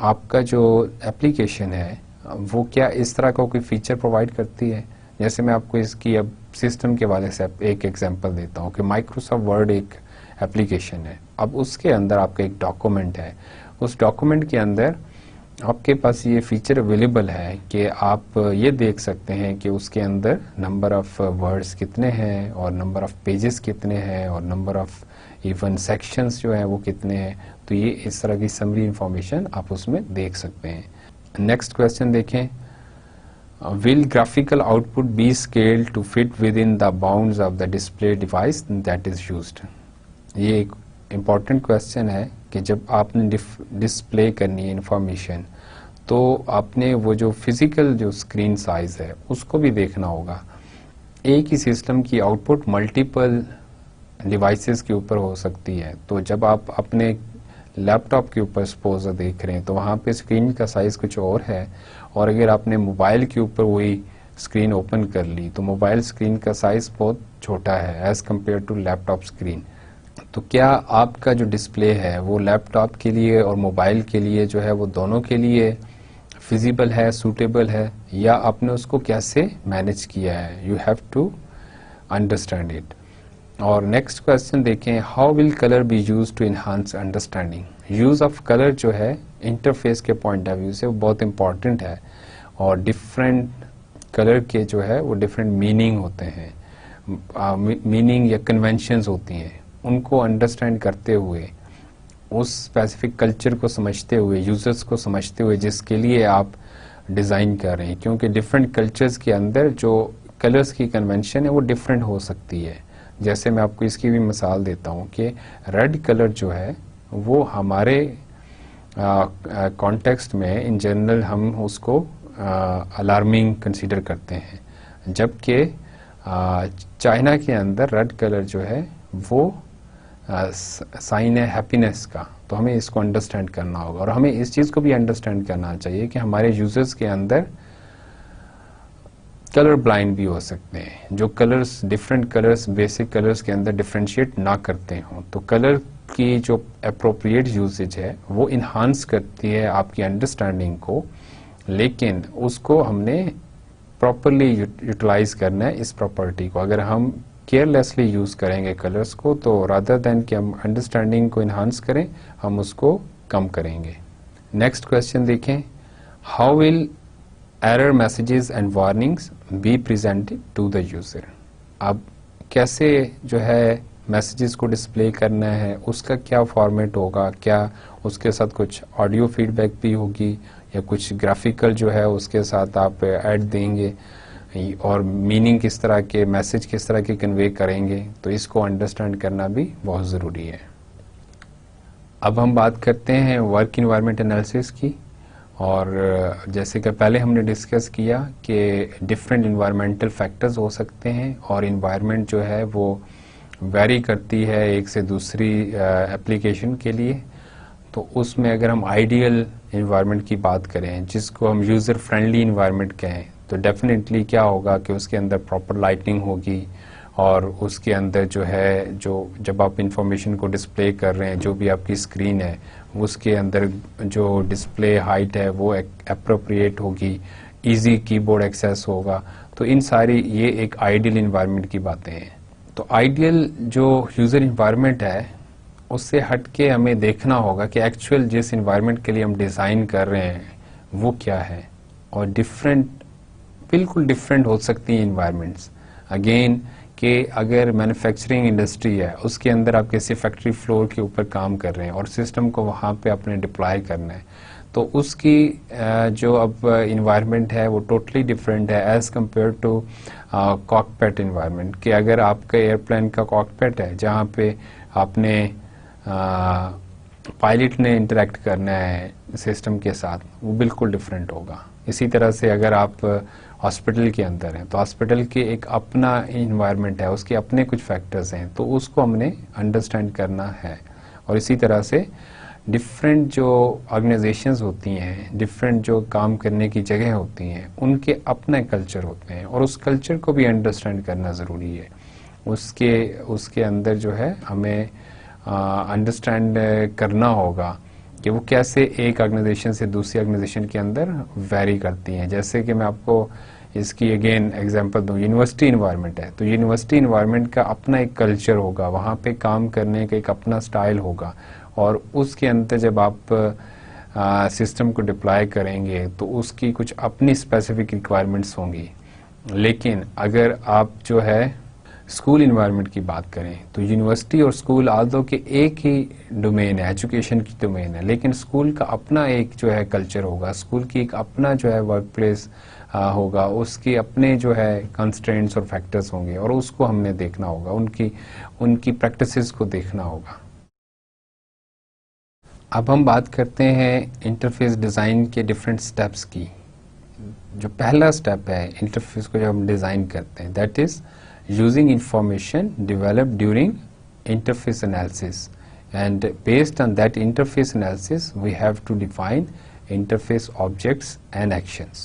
आपका जो एप्लीकेशन है वो क्या इस तरह का कोई फीचर प्रोवाइड करती है। जैसे मैं आपको इसकी अब सिस्टम के वाले से एक एग्जांपल देता हूँ कि माइक्रोसॉफ्ट वर्ड एक एप्लीकेशन है। अब उसके अंदर आपका एक डॉक्यूमेंट है, उस डॉक्यूमेंट के अंदर आपके पास ये फीचर अवेलेबल है कि आप ये देख सकते हैं कि उसके अंदर नंबर ऑफ वर्ड्स कितने हैं और नंबर ऑफ पेजेस कितने हैं और नंबर ऑफ इवन सेक्शंस जो हैं वो कितने हैं। तो ये इस तरह की समरी इंफॉर्मेशन आप उसमें देख सकते हैं। नेक्स्ट क्वेश्चन देखें, will graphical output be scaled to fit within the bounds of the display device that is used. ये एक इम्पॉर्टेंट क्वेश्चन है कि जब आपने डिस्प्ले करनी है इंफॉर्मेशन तो आपने वो जो फिजिकल जो स्क्रीन साइज है उसको भी देखना होगा। एक ही सिस्टम की आउटपुट मल्टीपल डिवाइसेस के ऊपर हो सकती है। तो जब आप अपने लैपटॉप के ऊपर सपोज देख रहे हैं तो वहाँ पे स्क्रीन का साइज कुछ और है, और अगर आपने मोबाइल के ऊपर वही स्क्रीन ओपन कर ली तो मोबाइल स्क्रीन का साइज बहुत छोटा है as compare to laptop screen. तो क्या आपका जो डिस्प्ले है वो लैपटॉप के लिए और मोबाइल के लिए जो है वो दोनों के लिए फिजिबल है, सूटेबल है, या आपने उसको कैसे मैनेज किया है। You have to understand it. और नेक्स्ट क्वेश्चन देखें, how will colour be use to enhance understanding. Use of colour जो है इंटरफेस के पॉइंट ऑफ व्यू से वो बहुत इंपॉर्टेंट है, और डिफरेंट कलर के जो है वो डिफरेंट मीनिंग होते हैं, मीनिंग या कन्वेंशंस होती हैं, उनको अंडरस्टैंड करते हुए, उस स्पेसिफिक कल्चर को समझते हुए, यूजर्स को समझते हुए जिसके लिए आप डिज़ाइन कर रहे हैं, क्योंकि डिफरेंट कल्चर्स के अंदर जो कलर्स की कन्वेंशन है वो डिफरेंट हो सकती है। जैसे मैं आपको इसकी भी मिसाल देता हूँ कि रेड कलर जो है वो हमारे कॉन्टेक्स्ट में इन जनरल हम उसको अलार्मिंग कंसीडर करते हैं, जबकि चाइना के अंदर रेड कलर जो है वो साइन है हैप्पीनेस का। तो हमें इसको अंडरस्टैंड करना होगा, और हमें इस चीज़ को भी अंडरस्टैंड करना चाहिए कि हमारे यूजर्स के अंदर कलर ब्लाइंड भी हो सकते हैं, जो colours different colours basic colours के अंदर डिफ्रेंशिएट ना करते हों। तो कलर की जो अप्रोप्रिएट यूजेज है वो इन्हांस करती है आपकी अंडरस्टैंडिंग को, लेकिन उसको हमने प्रॉपरली यूटिलाइज करना है इस प्रॉपर्टी को। अगर हम केयरलेसली यूज़ करेंगे कलर्स को, तो रादर देन कि हम अंडरस्टैंडिंग को इन्हांस करें, हम उसको कम करेंगे। नेक्स्ट क्वेश्चन देखें, how will error messages and warnings be presented to the user. अब कैसे जो है मैसेजेस को डिस्प्ले करना है, उसका क्या फॉर्मेट होगा, क्या उसके साथ कुछ ऑडियो फीडबैक भी होगी या कुछ ग्राफिकल जो है उसके साथ आप ऐड देंगे, और मीनिंग किस तरह के, मैसेज किस तरह के कन्वे करेंगे, तो इसको अंडरस्टैंड करना भी बहुत ज़रूरी है। अब हम बात करते हैं वर्क इन्वायरमेंट एनालिसिस की, और जैसे कि पहले हमने डिस्कस किया कि डिफरेंट इन्वायरमेंटल फैक्टर्स हो सकते हैं, और इन्वायरमेंट जो है वो वेरी करती है एक से दूसरी एप्लीकेशन के लिए। तो उसमें अगर हम आइडियल इन्वायरमेंट की बात करें, जिसको हम यूज़र फ्रेंडली इन्वायरमेंट कहें, तो डेफिनेटली क्या होगा कि उसके अंदर प्रॉपर लाइटिंग होगी, और उसके अंदर जो है जो जब आप इंफॉर्मेशन को डिस्प्ले कर रहे हैं, जो भी आपकी स्क्रीन है उसके अंदर जो डिस्प्ले हाइट है वो एप्रोप्रिएट होगी, इजी कीबोर्ड एक्सेस होगा। तो इन सारी ये एक आइडियल इन्वायरमेंट की बातें हैं। तो आइडियल जो यूज़र इन्वायरमेंट है उससे हट के हमें देखना होगा कि एक्चुअल जिस इन्वायरमेंट के लिए हम डिज़ाइन कर रहे हैं वो क्या है, और बिल्कुल डिफरेंट हो सकती हैं इन्वायरमेंट्स। अगेन कि अगर मैन्युफैक्चरिंग इंडस्ट्री है, उसके अंदर आप किसी फैक्ट्री फ्लोर के ऊपर काम कर रहे हैं और सिस्टम को वहाँ पे आपने डिप्लॉय करना है, तो उसकी जो अब इन्वायरमेंट है वो टोटली डिफरेंट है as compare to cockpit environment. कि अगर आपका एयरप्लेन का कॉकपिट है जहाँ पे आपने पायलट ने इंटरेक्ट करना है सिस्टम के साथ, वो बिल्कुल डिफरेंट होगा। इसी तरह से अगर आप हॉस्पिटल के अंदर हैं, तो हॉस्पिटल के एक अपना इन्वायरमेंट है, उसके अपने कुछ फैक्टर्स हैं, तो उसको हमने अंडरस्टैंड करना है। और इसी तरह से डिफरेंट जो ऑर्गेनाइजेशंस होती हैं, डिफरेंट जो काम करने की जगह होती हैं, उनके अपने कल्चर होते हैं, और उस कल्चर को भी अंडरस्टैंड करना ज़रूरी है। उसके अंदर जो है हमें अंडरस्टैंड करना होगा कि वो कैसे एक ऑर्गेनाइजेशन से दूसरी ऑर्गेनाइजेशन के अंदर वेरी करती हैं। जैसे कि मैं आपको इसकी अगेन एग्जांपल दूं, यूनिवर्सिटी इन्वायरमेंट है, तो यूनिवर्सिटी इन्वायरमेंट का अपना एक कल्चर होगा, वहाँ पे काम करने का एक अपना स्टाइल होगा, और उसके अंदर जब आप सिस्टम को डिप्लॉय करेंगे तो उसकी कुछ अपनी स्पेसिफिक रिक्वायरमेंट्स होंगी। लेकिन अगर आप जो है स्कूल इन्वायरमेंट की बात करें, तो यूनिवर्सिटी और स्कूल आदो के एक ही डोमेन है, एजुकेशन की डोमेन है, लेकिन स्कूल का अपना एक जो है कल्चर होगा, स्कूल की एक अपना जो है वर्क प्लेस होगा, उसके अपने जो है कंस्ट्रेंट्स और फैक्टर्स होंगे, और उसको हमने देखना होगा, उनकी प्रैक्टिसेस को देखना होगा। अब हम बात करते हैं इंटरफेस डिज़ाइन के डिफरेंट स्टेप्स की। जो पहला स्टेप है इंटरफेस को जब हम डिज़ाइन करते हैं, that is using information developed during interface analysis, and based on that interface analysis we have to define interface objects and actions।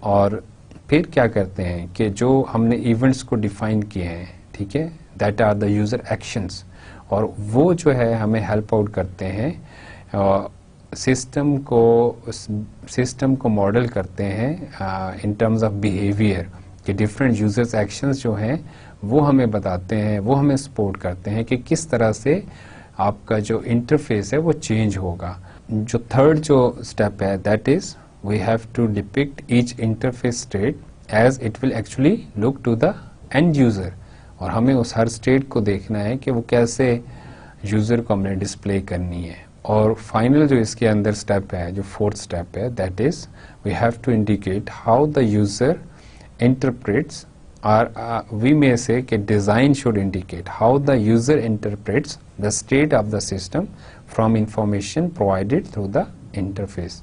और फिर क्या करते हैं कि जो हमने इवेंट्स को डिफाइन किए हैं, ठीक है, that are the user actions, और वो जो है हमें हेल्प आउट करते हैं, सिस्टम को मॉडल करते हैं इन टर्म्स ऑफ बिहेवियर, कि डिफरेंट यूजर्स एक्शंस जो हैं वो हमें बताते हैं, वो हमें सपोर्ट करते हैं कि किस तरह से आपका जो इंटरफेस है वो चेंज होगा। जो थर्ड जो स्टेप है that is we have to depict each interface state as it will actually look to the end user, और हमें उस हर स्टेट को देखना है कि वो कैसे यूजर को हमने डिस्प्ले करनी है। और फाइनल जो इसके अंदर स्टेप है, जो फोर्थ स्टेप है, that is we have to indicate how the user interprets or we may say कि design should indicate how the user interprets the state of the system from information provided through the interface।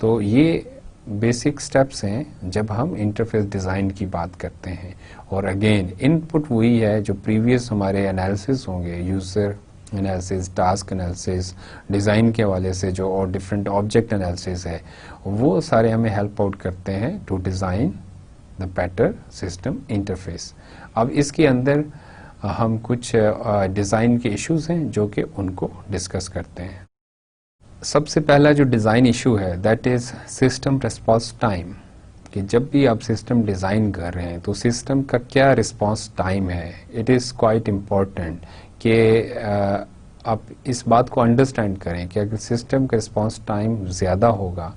तो ये basic steps हैं जब हम interface design की बात करते हैं। और अगेन इनपुट वही है जो प्रीवियस हमारे एनालिसिस होंगे, user analysis, task analysis, design के हवाले से जो और डिफरेंट ऑब्जेक्ट एनालिसिस है, वो सारे हमें हेल्प आउट करते हैं to design the better system interface. अब इसके अंदर हम कुछ डिज़ाइन के इश्यूज हैं जो कि उनको डिस्कस करते हैं। सबसे पहला जो डिज़ाइन इशू है that is system response time, कि जब भी आप सिस्टम डिज़ाइन कर रहे हैं तो सिस्टम का क्या रिस्पांस टाइम है। इट इज़ क्वाइट इम्पॉर्टेंट कि आप इस बात को अंडरस्टैंड करें कि अगर सिस्टम का रिस्पांस टाइम ज़्यादा होगा,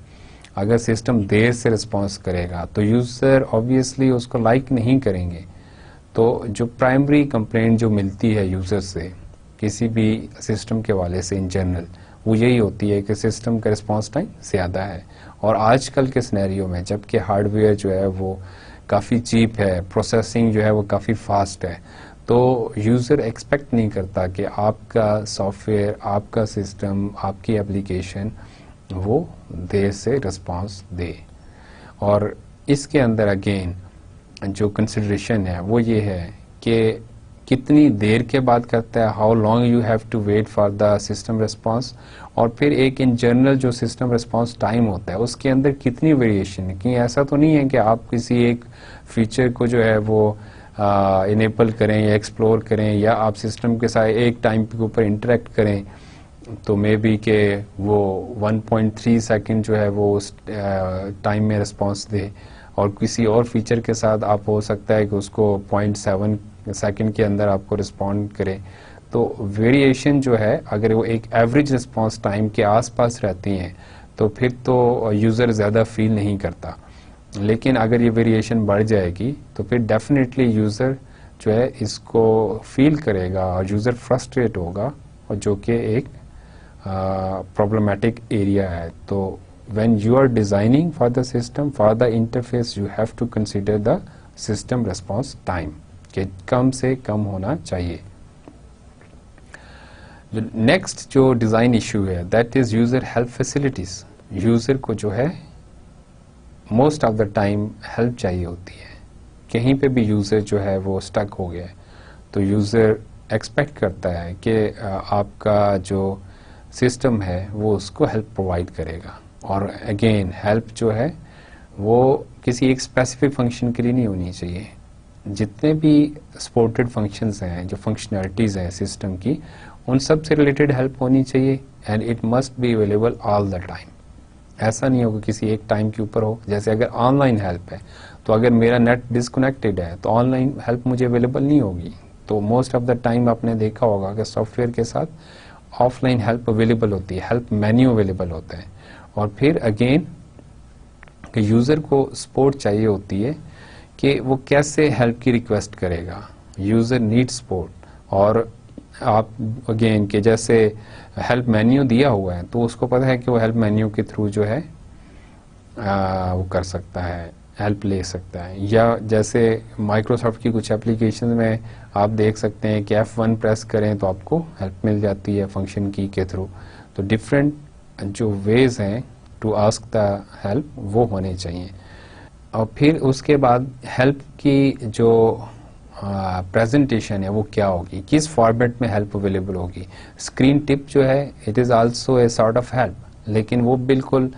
अगर सिस्टम देर से रिस्पांस करेगा तो यूज़र ऑब्वियसली उसको लाइक नहीं करेंगे। तो जो प्राइमरी कंप्लेंट जो मिलती है यूज़र से किसी भी सिस्टम के वाले से इन जनरल, वो यही होती है कि सिस्टम का रिस्पांस टाइम ज़्यादा है। और आजकल के सिनेरियो में जबकि हार्डवेयर जो है वो काफ़ी चीप है, प्रोसेसिंग जो है वो काफ़ी फास्ट है, तो यूज़र एक्सपेक्ट नहीं करता कि आपका सॉफ्टवेयर, आपका सिस्टम, आपकी एप्लीकेशन वो देर से रिस्पांस दे। और इसके अंदर अगेन जो कंसिडरेशन है वो ये है कि कितनी देर के बाद करता है, how long you have to wait for the system response, और फिर एक इन जनरल जो सिस्टम रिस्पांस टाइम होता है उसके अंदर कितनी वेरिएशन है। कि ऐसा तो नहीं है कि आप किसी एक फीचर को जो है वो इनेबल करें या एक्सप्लोर करें या आप सिस्टम के साथ एक टाइम के ऊपर इंटरेक्ट करें तो मे बी के वो 1.3 सेकंड जो है वो उस टाइम में रिस्पांस दे, और किसी और फीचर के साथ आप हो सकता है कि उसको 0.7 सेकंड के अंदर आपको रिस्पॉन्ड करे। तो वेरिएशन जो है अगर वो एक एवरेज रिस्पांस टाइम के आसपास रहती हैं तो फिर तो यूज़र ज़्यादा फील नहीं करता। लेकिन अगर ये वेरिएशन बढ़ जाएगी तो फिर डेफिनेटली यूज़र जो है इसको फील करेगा और यूज़र फ्रस्ट्रेट होगा, और जो कि एक problematic एरिया है। तो when you are designing for the system, for the interface, you have to consider the system response time कि कम से कम होना चाहिए। नेक्स्ट जो डिज़ाइन इशू है that is user help facilities. User को जो है most of the time help चाहिए होती है। कहीं पे भी यूज़र जो है वो स्टक हो गया है तो यूज़र एक्सपेक्ट करता है कि आपका जो सिस्टम है वो उसको हेल्प प्रोवाइड करेगा। और अगेन हेल्प जो है वो किसी एक स्पेसिफिक फंक्शन के लिए नहीं होनी चाहिए। जितने भी सपोर्टेड फंक्शंस हैं, जो फंक्शनैलिटीज़ हैं सिस्टम की, उन सब से रिलेटेड हेल्प होनी चाहिए and it must be available all the time. ऐसा नहीं होगा किसी एक टाइम के ऊपर हो। जैसे अगर ऑनलाइन हेल्प है तो अगर मेरा नेट डिस्कनेक्टेड है तो ऑनलाइन हेल्प मुझे अवेलेबल नहीं होगी। तो मोस्ट ऑफ द टाइम आपने देखा होगा कि सॉफ्टवेयर के साथ ऑफलाइन हेल्प अवेलेबल होती है, हेल्प मेन्यू अवेलेबल होता है। और फिर अगेन कि यूज़र को सपोर्ट चाहिए होती है कि वो कैसे हेल्प की रिक्वेस्ट करेगा। User need support. और आप अगेन कि जैसे हेल्प मेन्यू दिया हुआ है तो उसको पता है कि वो हेल्प मेन्यू के थ्रू जो है वो कर सकता है, हेल्प ले सकता है। या जैसे माइक्रोसॉफ्ट की कुछ एप्लीकेशन में आप देख सकते हैं कि F1 प्रेस करें तो आपको हेल्प मिल जाती है फंक्शन की के थ्रू। तो डिफरेंट जो वेज हैं टू आस्क द हेल्प वो होने चाहिए। और फिर उसके बाद हेल्प की जो प्रेजेंटेशन है वो क्या होगी, किस फॉर्मेट में हेल्प अवेलेबल होगी। स्क्रीन टिप जो है it is also a sort of help, लेकिन वो बिल्कुल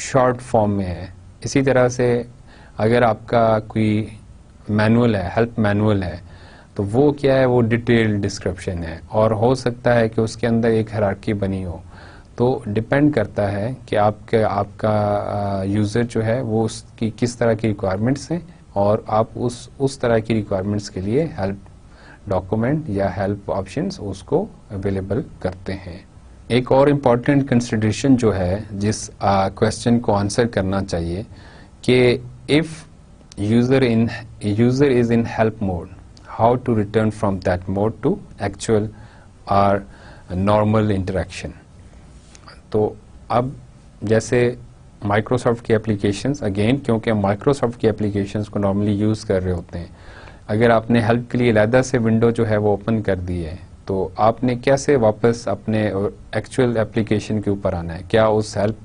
शॉर्ट फॉर्म में है। इसी तरह से अगर आपका कोई मैनुअल है, हेल्प मैनुअल है, तो वो क्या है, वो डिटेल्ड डिस्क्रिप्शन है और हो सकता है कि उसके अंदर एक हायरार्की बनी हो। तो डिपेंड करता है कि आपका यूज़र जो है वो उसकी किस तरह की रिक्वायरमेंट्स हैं और आप उस तरह की रिक्वायरमेंट्स के लिए हेल्प डॉक्यूमेंट या हेल्प ऑप्शंस उसको अवेलेबल करते हैं। एक और इम्पॉर्टेंट कंसिडरेशन जो है जिस क्वेश्चन को आंसर करना चाहिए कि if user is in help mode, how to return from that mode to actual और नॉर्मल इंटरेक्शन। तो अब जैसे माइक्रोसॉफ्ट की एप्लीकेशंस, अगेन क्योंकि हम माइक्रोसॉफ्ट की एप्लीकेशंस को नॉर्मली यूज़ कर रहे होते हैं, अगर आपने हेल्प के लिए अलहदा से विंडो जो है वो ओपन कर दी है तो आपने कैसे वापस अपने एक्चुअल एप्लीकेशन के ऊपर आना है? क्या उस हेल्प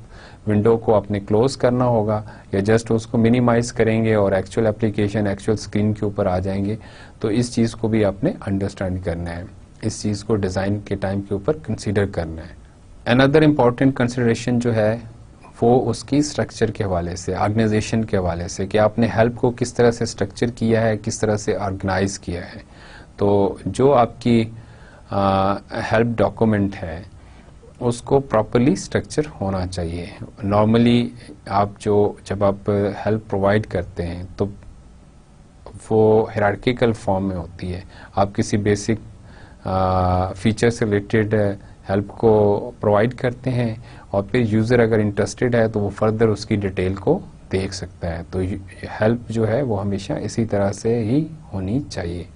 विंडो को आपने क्लोज करना होगा या जस्ट उसको मिनिमाइज करेंगे और एक्चुअल एप्लीकेशन एक्चुअल स्क्रीन के ऊपर आ जाएंगे? तो इस चीज़ को भी आपने अंडरस्टैंड करना है, इस चीज़ को डिज़ाइन के टाइम के ऊपर कंसीडर करना है। अनदर इम्पॉर्टेंट कंसिडरेशन जो है वो उसकी स्ट्रक्चर के हवाले से, ऑर्गेनाइजेशन के हवाले से, कि आपने हेल्प को किस तरह से स्ट्रक्चर किया है, किस तरह से ऑर्गेनाइज किया है। तो जो आपकी हेल्प डॉक्यूमेंट है उसको प्रॉपर्ली स्ट्रक्चर होना चाहिए। नॉर्मली आप जब आप हेल्प प्रोवाइड करते हैं तो वो हायरार्किकल फॉर्म में होती है। आप किसी बेसिक फीचर से रिलेटेड हेल्प को प्रोवाइड करते हैं और फिर यूज़र अगर इंटरेस्टेड है तो वो फर्दर उसकी डिटेल को देख सकता है। तो हेल्प जो है वो हमेशा इसी तरह से ही होनी चाहिए।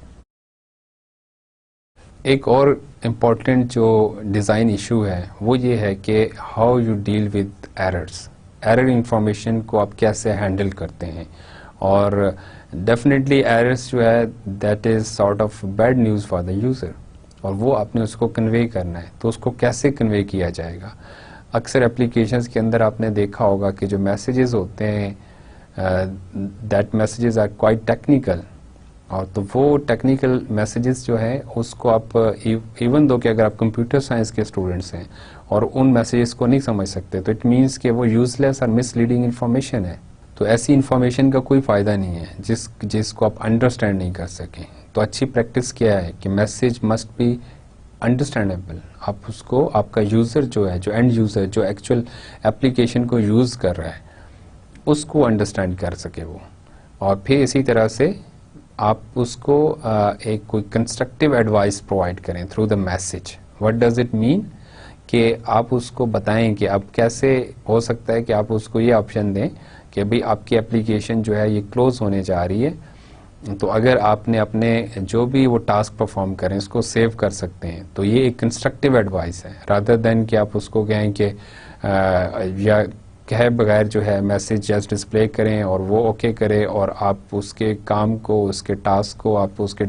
एक और इम्पॉर्टेंट जो डिज़ाइन इशू है वो ये है कि how you deal with errors. Error information को आप कैसे हैंडल करते हैं, और डेफिनेटली एरर्स जो है that is sort of bad news for the user, और वो आपने उसको कन्वे करना है। तो उसको कैसे कन्वे किया जाएगा? अक्सर एप्लीकेशंस के अंदर आपने देखा होगा कि जो मैसेजेस होते हैं that messages are quite technical, और तो वो टेक्निकल मैसेजेस जो है उसको आप इवन दो कि अगर आप कंप्यूटर साइंस के स्टूडेंट्स हैं और उन मैसेजेस को नहीं समझ सकते तो इट मीन्स कि वो यूजलेस और मिसलीडिंग इन्फॉर्मेशन है। तो ऐसी इन्फॉर्मेशन का कोई फ़ायदा नहीं है जिसको आप अंडरस्टैंड नहीं कर सकें। तो अच्छी प्रैक्टिस क्या है कि मैसेज मस्ट बी अंडरस्टैंडेबल। आप उसको, आपका यूज़र जो है, जो एंड यूज़र जो एक्चुअल एप्लीकेशन को यूज़ कर रहा है उसको अंडरस्टैंड कर सके वो, और फिर इसी तरह से आप उसको एक कोई कंस्ट्रक्टिव एडवाइस प्रोवाइड करें through the message. What does it mean कि आप उसको बताएं कि अब कैसे हो सकता है कि आप उसको ये ऑप्शन दें कि भाई आपकी एप्लीकेशन जो है ये क्लोज होने जा रही है, तो अगर आपने अपने जो भी वो टास्क परफॉर्म करें उसको सेव कर सकते हैं। तो ये एक कंस्ट्रक्टिव एडवाइस है, रादर देन कि आप उसको कहें कि या कहे बगैर जो है मैसेज जस्ट डिस्प्ले करें और वो ओके करे और आप उसके काम को, उसके टास्क को, आप उसके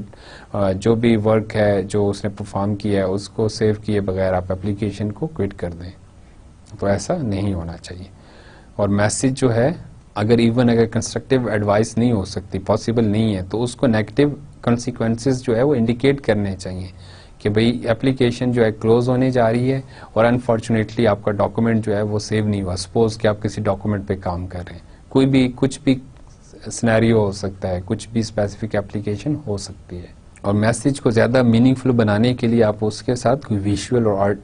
जो भी वर्क है जो उसने परफॉर्म किया है उसको सेव किए बगैर आप एप्लीकेशन को क्विट कर दें। तो ऐसा नहीं होना चाहिए। और मैसेज जो है अगर कंस्ट्रक्टिव एडवाइस नहीं हो सकती, पॉसिबल नहीं है, तो उसको नेगेटिव कॉन्सिक्वेंसेस जो है वो इंडिकेट करने चाहिए कि भाई एप्लीकेशन जो है क्लोज होने जा रही है और अनफॉर्चुनेटली आपका डॉक्यूमेंट जो है वो सेव नहीं हुआ। सपोज कि आप किसी डॉक्यूमेंट पे काम कर रहे हैं, कुछ भी सिनेरियो हो सकता है, कुछ भी स्पेसिफिक एप्लीकेशन हो सकती है। और मैसेज को ज़्यादा मीनिंगफुल बनाने के लिए आप उसके साथ कोई विजुअल और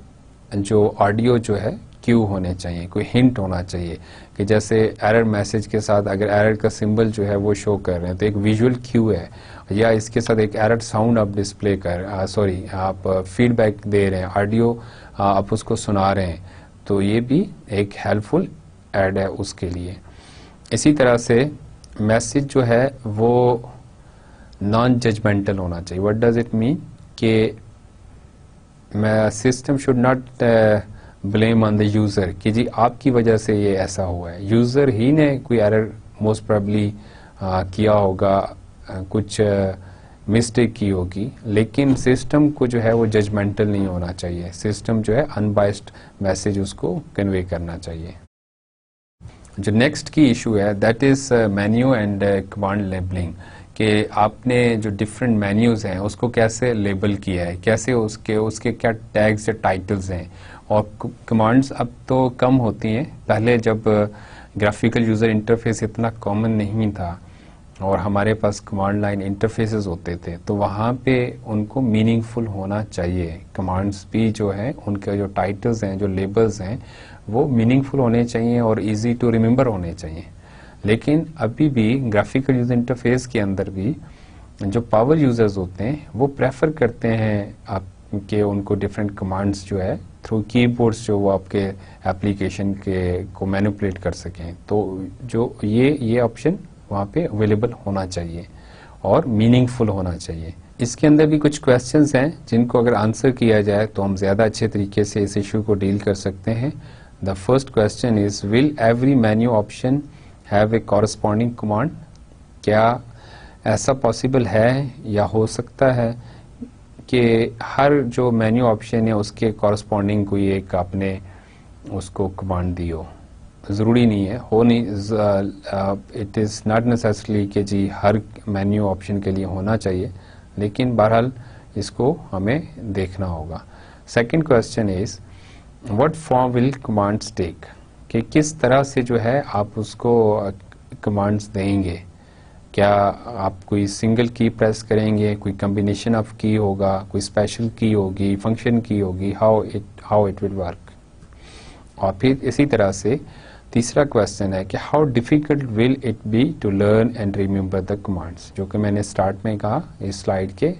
जो ऑडियो जो है क्यू होने चाहिए, कोई हिंट होना चाहिए कि जैसे एरर मैसेज के साथ अगर एरर का सिंबल जो है वो शो कर रहे हैं तो एक विजुअल क्यू है, या इसके साथ एक एरर साउंड आप डिस्प्ले आप फीडबैक दे रहे हैं, ऑडियो आप उसको सुना रहे हैं, तो ये भी एक हेल्पफुल ऐड है उसके लिए। इसी तरह से मैसेज जो है वो नॉन जजमेंटल होना चाहिए। व्हाट डज इट मीन कि system should not blame on the user कि जी आपकी वजह से ये ऐसा हुआ है। यूज़र ही ने कोई एरर मोस्ट प्रोबेबली किया होगा, कुछ मिस्टेक की होगी, लेकिन सिस्टम को जो है वो जजमेंटल नहीं होना चाहिए। सिस्टम जो है अनबायस्ड मैसेज उसको कन्वे करना चाहिए। जो नेक्स्ट की इशू है that is menu and command labelling, कि आपने जो डिफरेंट मेन्यूज़ हैं उसको कैसे लेबल किया है, कैसे उसके क्या टैग्स या टाइटल्स हैं। और कमांड्स अब तो कम होती हैं, पहले जब ग्राफिकल यूज़र इंटरफेस इतना कॉमन नहीं था और हमारे पास कमांड लाइन इंटरफेसेस होते थे तो वहाँ पे उनको मीनिंगफुल होना चाहिए। कमांड्स भी जो है उनके जो टाइटल्स हैं, जो लेबल्स हैं वो मीनिंगफुल होने चाहिए और इजी टू रिमेंबर होने चाहिए। लेकिन अभी भी ग्राफिकल यूजर इंटरफेस के अंदर भी जो पावर यूजर्स होते हैं वो प्रेफर करते हैं आपके उनको डिफरेंट कमांड्स जो है थ्रू कीबोर्ड्स जो वो आपके एप्लीकेशन के को मैनिपुलेट कर सकें। तो जो ये ऑप्शन वहाँ पे अवेलेबल होना चाहिए और मीनिंगफुल होना चाहिए। इसके अंदर भी कुछ क्वेश्चंस हैं जिनको अगर आंसर किया जाए तो हम ज़्यादा अच्छे तरीके से इस इशू को डील कर सकते हैं। The first question is, will every menu option have a corresponding command? क्या ऐसा पॉसिबल है या हो सकता है कि हर जो मेन्यू ऑप्शन है उसके कॉरस्पॉन्डिंग कोई एक आपने उसको कमांड दी हो? ज़रूरी नहीं है, हो नहीं, इट इज़ नॉट नेसेसरी कि जी हर मेन्यू ऑप्शन के लिए होना चाहिए, लेकिन बहरहाल इसको हमें देखना होगा। Second question is, what form will commands take? कि किस तरह से जो है आप उसको कमांड्स देंगे। क्या आप कोई सिंगल की प्रेस करेंगे, कोई कम्बिनेशन ऑफ की होगा, कोई स्पेशल की होगी, फंक्शन की होगी, हाउ इट विल वर्क? और फिर इसी तरह से तीसरा क्वेश्चन है कि how difficult will it be to learn and remember the commands? जो कि मैंने स्टार्ट में कहा इस स्लाइड के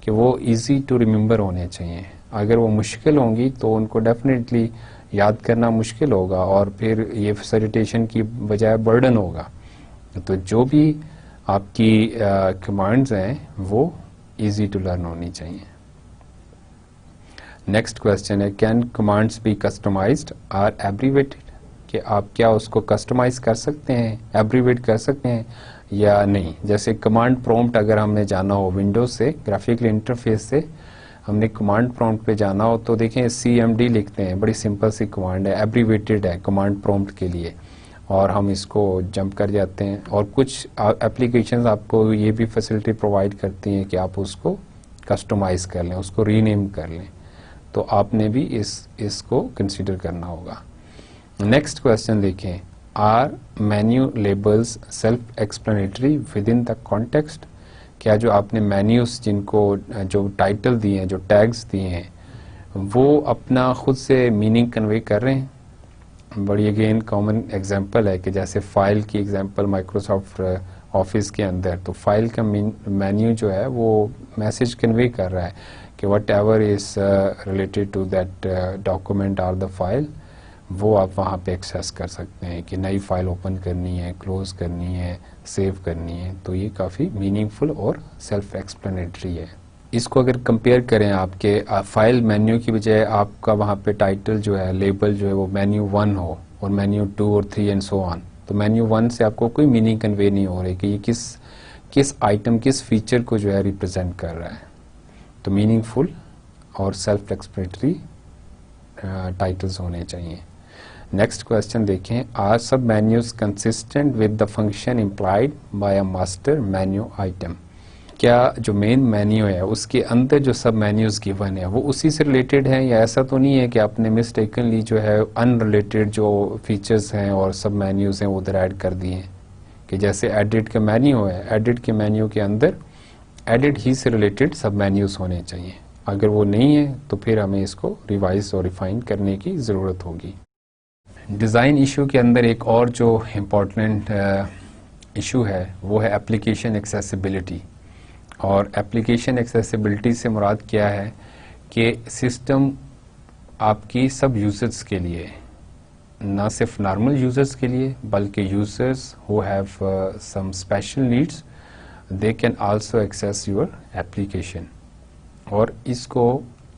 कि वो इजी टू रिमेंबर होने चाहिए। अगर वो मुश्किल होंगी तो उनको डेफिनेटली याद करना मुश्किल होगा और फिर ये फैसिलिटेशन की बजाय बर्डन होगा। तो जो भी आपकी कमांड्स हैं वो इजी टू लर्न होनी चाहिए। नेक्स्ट क्वेश्चन है, can commands be customised or abbreviated? कि आप क्या उसको कस्टमाइज कर सकते हैं, एब्रीवेट कर सकते हैं या नहीं? जैसे कमांड प्रॉम्प्ट अगर हमने जाना हो विंडोज से, ग्राफिकल इंटरफेस से हमने कमांड प्रॉम्प्ट पे जाना हो तो देखें CMD लिखते हैं, बड़ी सिंपल सी कमांड है, एब्रीवेटेड है कमांड प्रॉम्प्ट के लिए, और हम इसको जंप कर जाते हैं। और कुछ एप्लीकेशंस आपको ये भी फैसिलिटी प्रोवाइड करती हैं कि आप उसको कस्टमाइज कर लें, उसको रीनेम कर लें। तो आपने भी इसको कंसीडर करना होगा। नेक्स्ट क्वेश्चन देखें, are menu labels self explanatory within the context? क्या जो आपने मेन्यूज जिनको जो टाइटल दिए हैं, जो टैग्स दिए हैं, वो अपना खुद से मीनिंग कन्वे कर रहे हैं? बड़ी अगेन कॉमन एग्जांपल है कि जैसे फाइल की एग्जांपल माइक्रोसॉफ्ट ऑफिस के अंदर, तो फाइल का मेन्यू जो है वो मैसेज कन्वे कर रहा है कि whatever is related to that document और द फाइल, वो आप वहाँ पे एक्सेस कर सकते हैं कि नई फाइल ओपन करनी है, क्लोज करनी है, सेव करनी है। तो ये काफ़ी मीनिंगफुल और सेल्फ एक्सप्लेनेटरी है। इसको अगर कंपेयर करें आपके फाइल मेन्यू की बजाय आपका वहाँ पे टाइटल जो है, लेबल जो है वो मेन्यू 1 हो और मेन्यू 2 और 3 एंड सो ऑन, तो मेन्यू 1 से आपको कोई मीनिंग कन्वे नहीं हो रही कि ये किस आइटम, किस फीचर को जो है रिप्रेजेंट कर रहा है। तो मीनिंगफुल और सेल्फ एक्सप्लेनेटरी टाइटल्स होने चाहिए। नेक्स्ट क्वेश्चन देखें, are sub menus consistent with the function implied by a master menu item? क्या जो मेन मेन्यू है उसके अंदर जो सब मेन्यूज गिवन है वो उसी से रिलेटेड है, या ऐसा तो नहीं है कि आपने मिस्टेकनली जो है अनरिलेटेड जो फीचर्स हैं और सब मेन्यूज हैं वो उधर ऐड कर दिए हैं? कि जैसे एडिट का मेन्यू है, एडिट के मेन्यू के अंदर एडिट ही से रिलेटेड सब मेन्यूज होने चाहिए। अगर वो नहीं है तो फिर हमें इसको रिवाइज और रिफाइन करने की ज़रूरत होगी। डिज़ाइन इशू के अंदर एक और जो इम्पोर्टेंट इशू है वो है एप्लीकेशन एक्सेसिबिलिटी। और एप्लीकेशन एक्सेसिबिलिटी से मुराद क्या है कि सिस्टम आपकी सब यूजर्स के लिए, ना सिर्फ नॉर्मल यूजर्स के लिए बल्कि users who have some special needs, they can also access your application. और इसको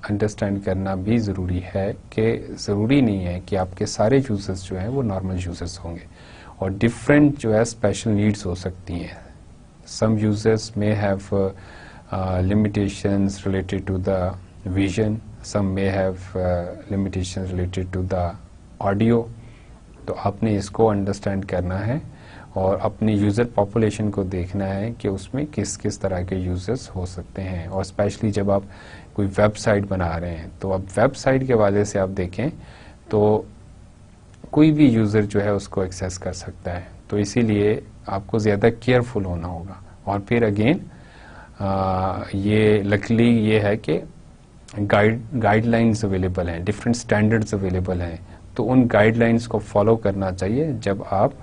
अंडरस्टैंड करना भी ज़रूरी है कि ज़रूरी नहीं है कि आपके सारे यूजर्स जो हैं वो नॉर्मल यूजर्स होंगे, और डिफरेंट जो है स्पेशल नीड्स हो सकती हैं। Some users may have limitations related to the vision, some may have limitations related to the audio. तो आपने इसको अंडरस्टैंड करना है और अपनी यूज़र पॉपुलेशन को देखना है कि उसमें किस किस तरह के यूज़र्स हो सकते हैं। और स्पेशली जब आप कोई वेबसाइट बना रहे हैं तो अब वेबसाइट के वाले से आप देखें तो कोई भी यूज़र जो है उसको एक्सेस कर सकता है। तो इसीलिए आपको ज़्यादा केयरफुल होना होगा। और फिर अगेन ये लकीली ये है कि गाइडलाइंस अवेलेबल हैं, डिफरेंट स्टैंडर्ड्स अवेलेबल हैं, तो उन गाइडलाइंस को फॉलो करना चाहिए जब आप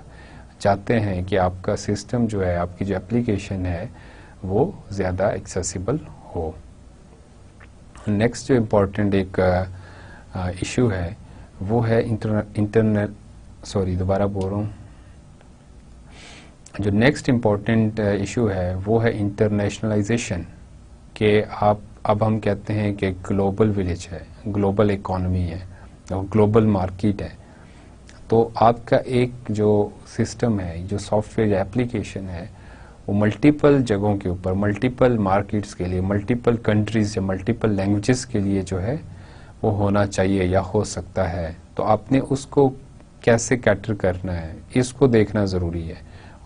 चाहते हैं कि आपका सिस्टम जो है, आपकी जो एप्लीकेशन है वो ज़्यादा एक्सेसिबल हो। नेक्स्ट जो इम्पोर्टेंट एक इशू है वो है दोबारा बोल रहा हूँ, जो नेक्स्ट इम्पोर्टेंट इशू है वो है इंटरनेशनलाइजेशन। कि आप अब हम कहते हैं कि ग्लोबल विलेज है, ग्लोबल इकॉनमी है और ग्लोबल मार्केट है, तो आपका एक जो सिस्टम है, जो सॉफ्टवेयर एप्लीकेशन है, वो मल्टीपल जगहों के ऊपर, मल्टीपल मार्केट्स के लिए, मल्टीपल कंट्रीज या मल्टीपल लैंग्वेजेस के लिए जो है वो होना चाहिए या हो सकता है। तो आपने उसको कैसे कैटर करना है, इसको देखना ज़रूरी है।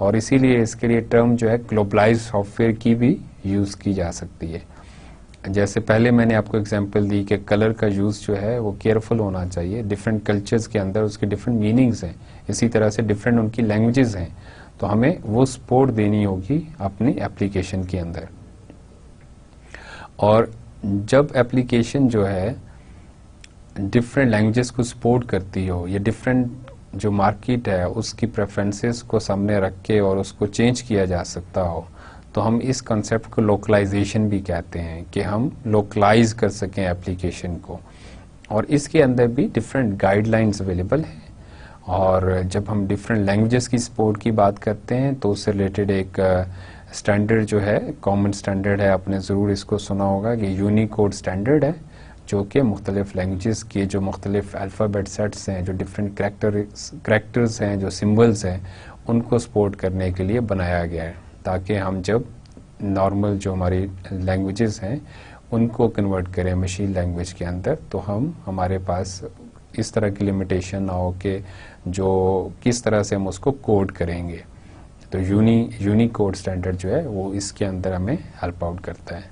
और इसीलिए इसके लिए टर्म जो है ग्लोबलाइज सॉफ्टवेयर की भी यूज़ की जा सकती है। जैसे पहले मैंने आपको एग्जांपल दी कि कलर का यूज़ जो है वो केयरफुल होना चाहिए। डिफरेंट कल्चर्स के अंदर उसके डिफरेंट मीनिंग्स हैं, इसी तरह से डिफरेंट उनकी लैंग्वेजेस हैं, तो हमें वो सपोर्ट देनी होगी अपनी एप्लीकेशन के अंदर। और जब एप्लीकेशन जो है डिफरेंट लैंग्वेजेस को सपोर्ट करती हो या डिफरेंट जो मार्केट है उसकी प्रेफरेंसेस को सामने रख के और उसको चेंज किया जा सकता हो, तो हम इस कंसेप्ट को लोकलाइजेशन भी कहते हैं कि हम लोकलाइज कर सकें एप्लीकेशन को। और इसके अंदर भी डिफरेंट गाइडलाइंस अवेलेबल हैं। और जब हम डिफरेंट लैंग्वेजेस की सपोर्ट की बात करते हैं तो उससे रिलेटेड एक स्टैंडर्ड जो है, कॉमन स्टैंडर्ड है, आपने ज़रूर इसको सुना होगा कि यूनिकोड स्टैंडर्ड है, जो कि मुख्तलिफ लैंग्वेजेस के जो मुख्तलिफ अल्फ़ाबेट सेट्स हैं, जो डिफरेंट करैक्टर्स हैं, जो सिम्बल्स हैं, उनको सपोर्ट करने के लिए बनाया गया है, ताकि हम जब नॉर्मल जो हमारी लैंग्वेजेस हैं उनको कन्वर्ट करें मशीन लैंग्वेज के अंदर, तो हमारे पास इस तरह की लिमिटेशन ना हो कि जो किस तरह से हम उसको कोड करेंगे। तो यूनिकोड स्टैंडर्ड जो है वो इसके अंदर हमें हेल्प आउट करता है।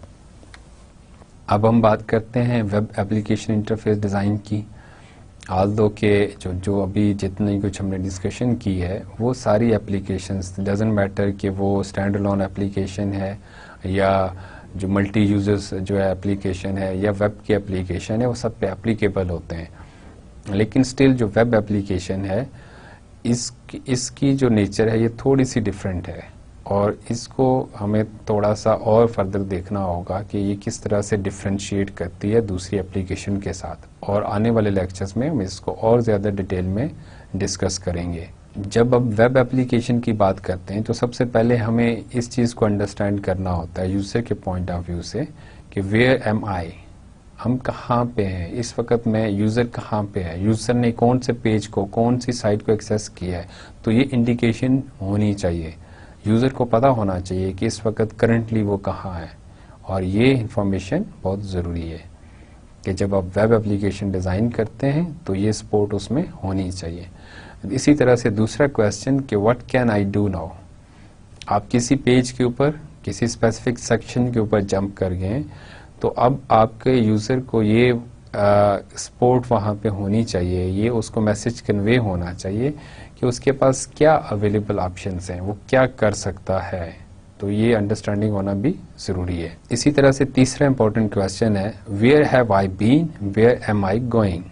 अब हम बात करते हैं वेब एप्लीकेशन इंटरफेस डिज़ाइन की। आल्दो के जो अभी जितनी कुछ हमने डिस्कशन की है वो सारी एप्लीकेशंस, डजंट मैटर कि वो स्टैंड अलोन एप्लीकेशन है या जो मल्टी यूजर्स जो है एप्लीकेशन है या वेब की एप्लीकेशन है, वो सब पे एप्लीकेबल होते हैं। लेकिन स्टिल जो वेब एप्लीकेशन है इसकी जो नेचर है ये थोड़ी सी डिफरेंट है, और इसको हमें थोड़ा सा और फर्दर देखना होगा कि ये किस तरह से डिफ्रेंशिएट करती है दूसरी एप्लीकेशन के साथ। और आने वाले लेक्चर्स में हम इसको और ज़्यादा डिटेल में डिस्कस करेंगे। जब अब वेब एप्लीकेशन की बात करते हैं तो सबसे पहले हमें इस चीज़ को अंडरस्टैंड करना होता है यूज़र के पॉइंट ऑफ व्यू से कि वेयर एम आई, हम कहाँ पे हैं इस वक्त में, यूज़र कहाँ पे है, यूज़र ने कौन से पेज को, कौन सी साइट को एक्सेस किया है। तो ये इंडिकेशन होनी चाहिए, यूज़र को पता होना चाहिए कि इस वक्त करंटली वो कहाँ है। और ये इंफॉर्मेशन बहुत ज़रूरी है कि जब आप वेब एप्लीकेशन डिज़ाइन करते हैं तो ये सपोर्ट उसमें होनी चाहिए। इसी तरह से दूसरा क्वेश्चन कि what can I do now, आप किसी पेज के ऊपर, किसी स्पेसिफिक सेक्शन के ऊपर जंप कर गए, तो अब आपके यूज़र को ये सपोर्ट वहाँ पे होनी चाहिए, ये उसको मैसेज कन्वे होना चाहिए कि उसके पास क्या अवेलेबल ऑप्शंस हैं, वो क्या कर सकता है। तो ये अंडरस्टैंडिंग होना भी ज़रूरी है। इसी तरह से तीसरा इंपॉर्टेंट क्वेश्चन है where have I been, where am I going.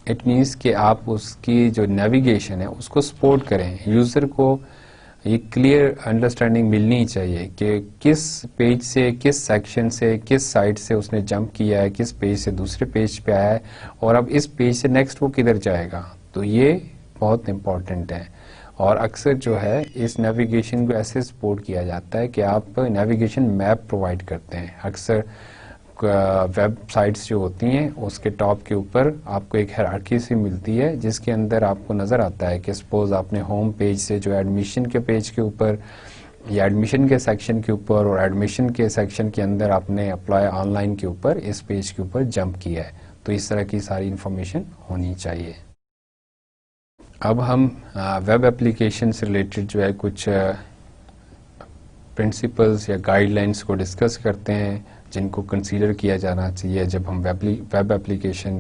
It means कि आप उसकी जो नेविगेशन है उसको सपोर्ट करें। यूज़र को ये क्लियर अंडरस्टैंडिंग मिलनी चाहिए कि किस पेज से, किस सेक्शन से, किस साइट से उसने जंप किया है, किस पेज से दूसरे पेज पे आया है, और अब इस पेज से नेक्स्ट वो किधर जाएगा। तो ये बहुत इम्पॉर्टेंट है। और अक्सर जो है इस नेविगेशन को ऐसे सपोर्ट किया जाता है कि आप नेविगेशन मैप प्रोवाइड करते हैं। अक्सर वेबसाइट्स जो होती हैं उसके टॉप के ऊपर आपको एक हायरार्की सी मिलती है जिसके अंदर आपको नज़र आता है कि सपोज आपने होम पेज से जो एडमिशन के पेज के ऊपर या एडमिशन के सेक्शन के ऊपर और एडमिशन के सेक्शन के अंदर आपने अप्लाई ऑनलाइन के ऊपर इस पेज के ऊपर जंप किया है। तो इस तरह की सारी इंफॉर्मेशन होनी चाहिए। अब हम वेब एप्लीकेशन से रिलेटेड जो है कुछ प्रिंसिपल्स या गाइडलाइंस को डिस्कस करते हैं जिनको कंसीडर किया जाना चाहिए जब हम वेब एप्लीकेशन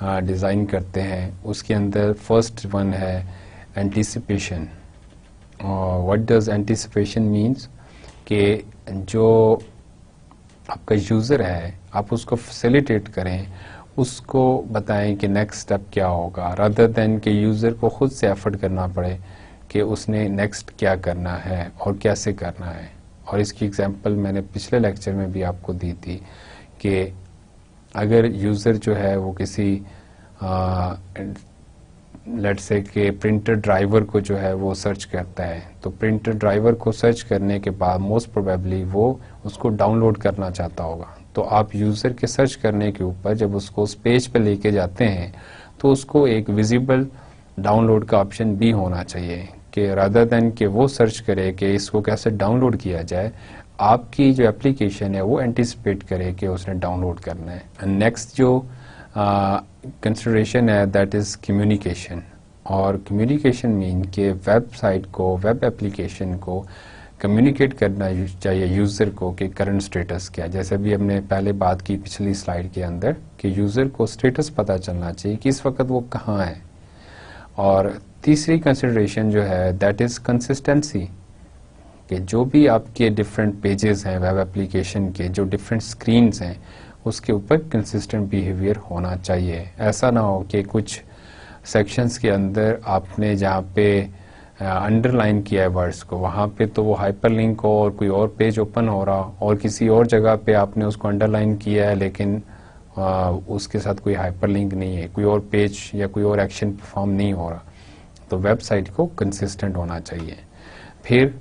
डिज़ाइन करते हैं। उसके अंदर फर्स्ट वन है anticipation. What does anticipation means कि जो आपका यूज़र है आप उसको फैसिलिटेट करें, उसको बताएं कि नेक्स्ट स्टेप क्या होगा, रादर देन कि यूज़र को खुद से एफर्ट करना पड़े कि उसने नेक्स्ट क्या करना है और कैसे करना है। और इसकी एग्जांपल मैंने पिछले लेक्चर में भी आपको दी थी कि अगर यूज़र जो है वो किसी लेट्स से कि प्रिंटर ड्राइवर को जो है वो सर्च करता है, तो प्रिंटर ड्राइवर को सर्च करने के बाद मोस्ट प्रोबेबली वो उसको डाउनलोड करना चाहता होगा। तो आप यूज़र के सर्च करने के ऊपर जब उसको उस पेज पे लेके जाते हैं तो उसको एक विजिबल डाउनलोड का ऑप्शन भी होना चाहिए कि रादर देन कि वो सर्च करे कि इसको कैसे डाउनलोड किया जाए, आपकी जो एप्लीकेशन है वो एंटिसिपेट करे कि उसने डाउनलोड करना है। नेक्स्ट जो कंसिडरेशन है दैट इज़ कम्युनिकेशन। और कम्युनिकेशन मीन के वेबसाइट को, वेब एप्लीकेशन को कम्युनिकेट करना चाहिए यूज़र को कि करंट स्टेटस क्या है। जैसे भी हमने पहले बात की पिछली स्लाइड के अंदर कि यूज़र को स्टेटस पता चलना चाहिए कि इस वक्त वो कहाँ है। और तीसरी कंसिडरेशन जो है दैट इज़ कंसिस्टेंसी, कि जो भी आपके डिफरेंट पेजेस हैं वेब एप्लीकेशन के, जो डिफरेंट स्क्रीन्स हैं, उसके ऊपर कंसिस्टेंट बिहेवियर होना चाहिए। ऐसा ना हो कि कुछ सेक्शंस के अंदर आपने जहाँ पे अंडरलाइन किया है वर्ड्स को, वहाँ पे तो वो हाइपरलिंक हो और कोई और पेज ओपन हो रहा, और किसी और जगह पे आपने उसको अंडरलाइन किया है लेकिन उसके साथ कोई हाइपरलिंक नहीं है, कोई और पेज या कोई और एक्शन परफॉर्म नहीं हो रहा। तो वेबसाइट को कंसिस्टेंट होना चाहिए। फिर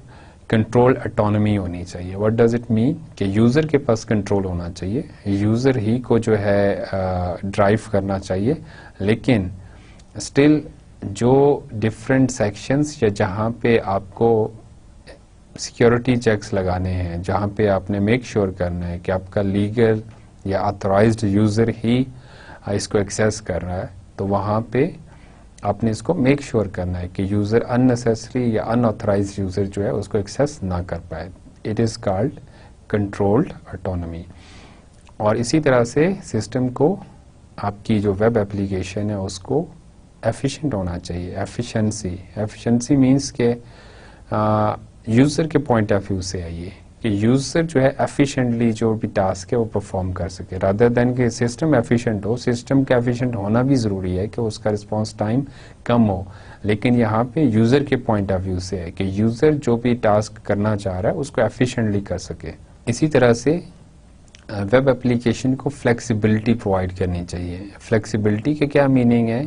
कंट्रोल ऑटोनॉमी होनी चाहिए। व्हाट डज इट मीन कि यूज़र के पास कंट्रोल होना चाहिए, यूज़र ही को जो है ड्राइव करना चाहिए, लेकिन स्टिल जो डिफरेंट सेक्शंस या जहाँ पे आपको सिक्योरिटी चेक्स लगाने हैं, जहाँ पे आपने मेक श्योर करना है कि आपका लीगल या ऑथराइज्ड यूज़र ही इसको एक्सेस कर रहा है, तो वहाँ पे आपने इसको मेक श्योर करना है कि यूज़र अननेसेसरी या अनऑथराइज्ड यूज़र जो है उसको एक्सेस ना कर पाए। It is called controlled autonomy. और इसी तरह से सिस्टम को, आपकी जो वेब एप्लीकेशन है उसको एफिशिएंट होना चाहिए। एफिशिएंसी मीन्स के यूज़र के पॉइंट ऑफ व्यू से आइए कि यूज़र जो है एफिशिएंटली जो भी टास्क है वो परफॉर्म कर सके, रादर देन कि सिस्टम एफिशिएंट हो। सिस्टम का एफिशिएंट होना भी ज़रूरी है कि उसका रिस्पांस टाइम कम हो, लेकिन यहाँ पे यूज़र के पॉइंट ऑफ व्यू से है कि यूज़र जो भी टास्क करना चाह रहा है उसको एफिशिएंटली कर सके। इसी तरह से वेब एप्लीकेशन को फ्लेक्सिबिलिटी प्रोवाइड करनी चाहिए। फ्लेक्सिबिलिटी के क्या मीनिंग है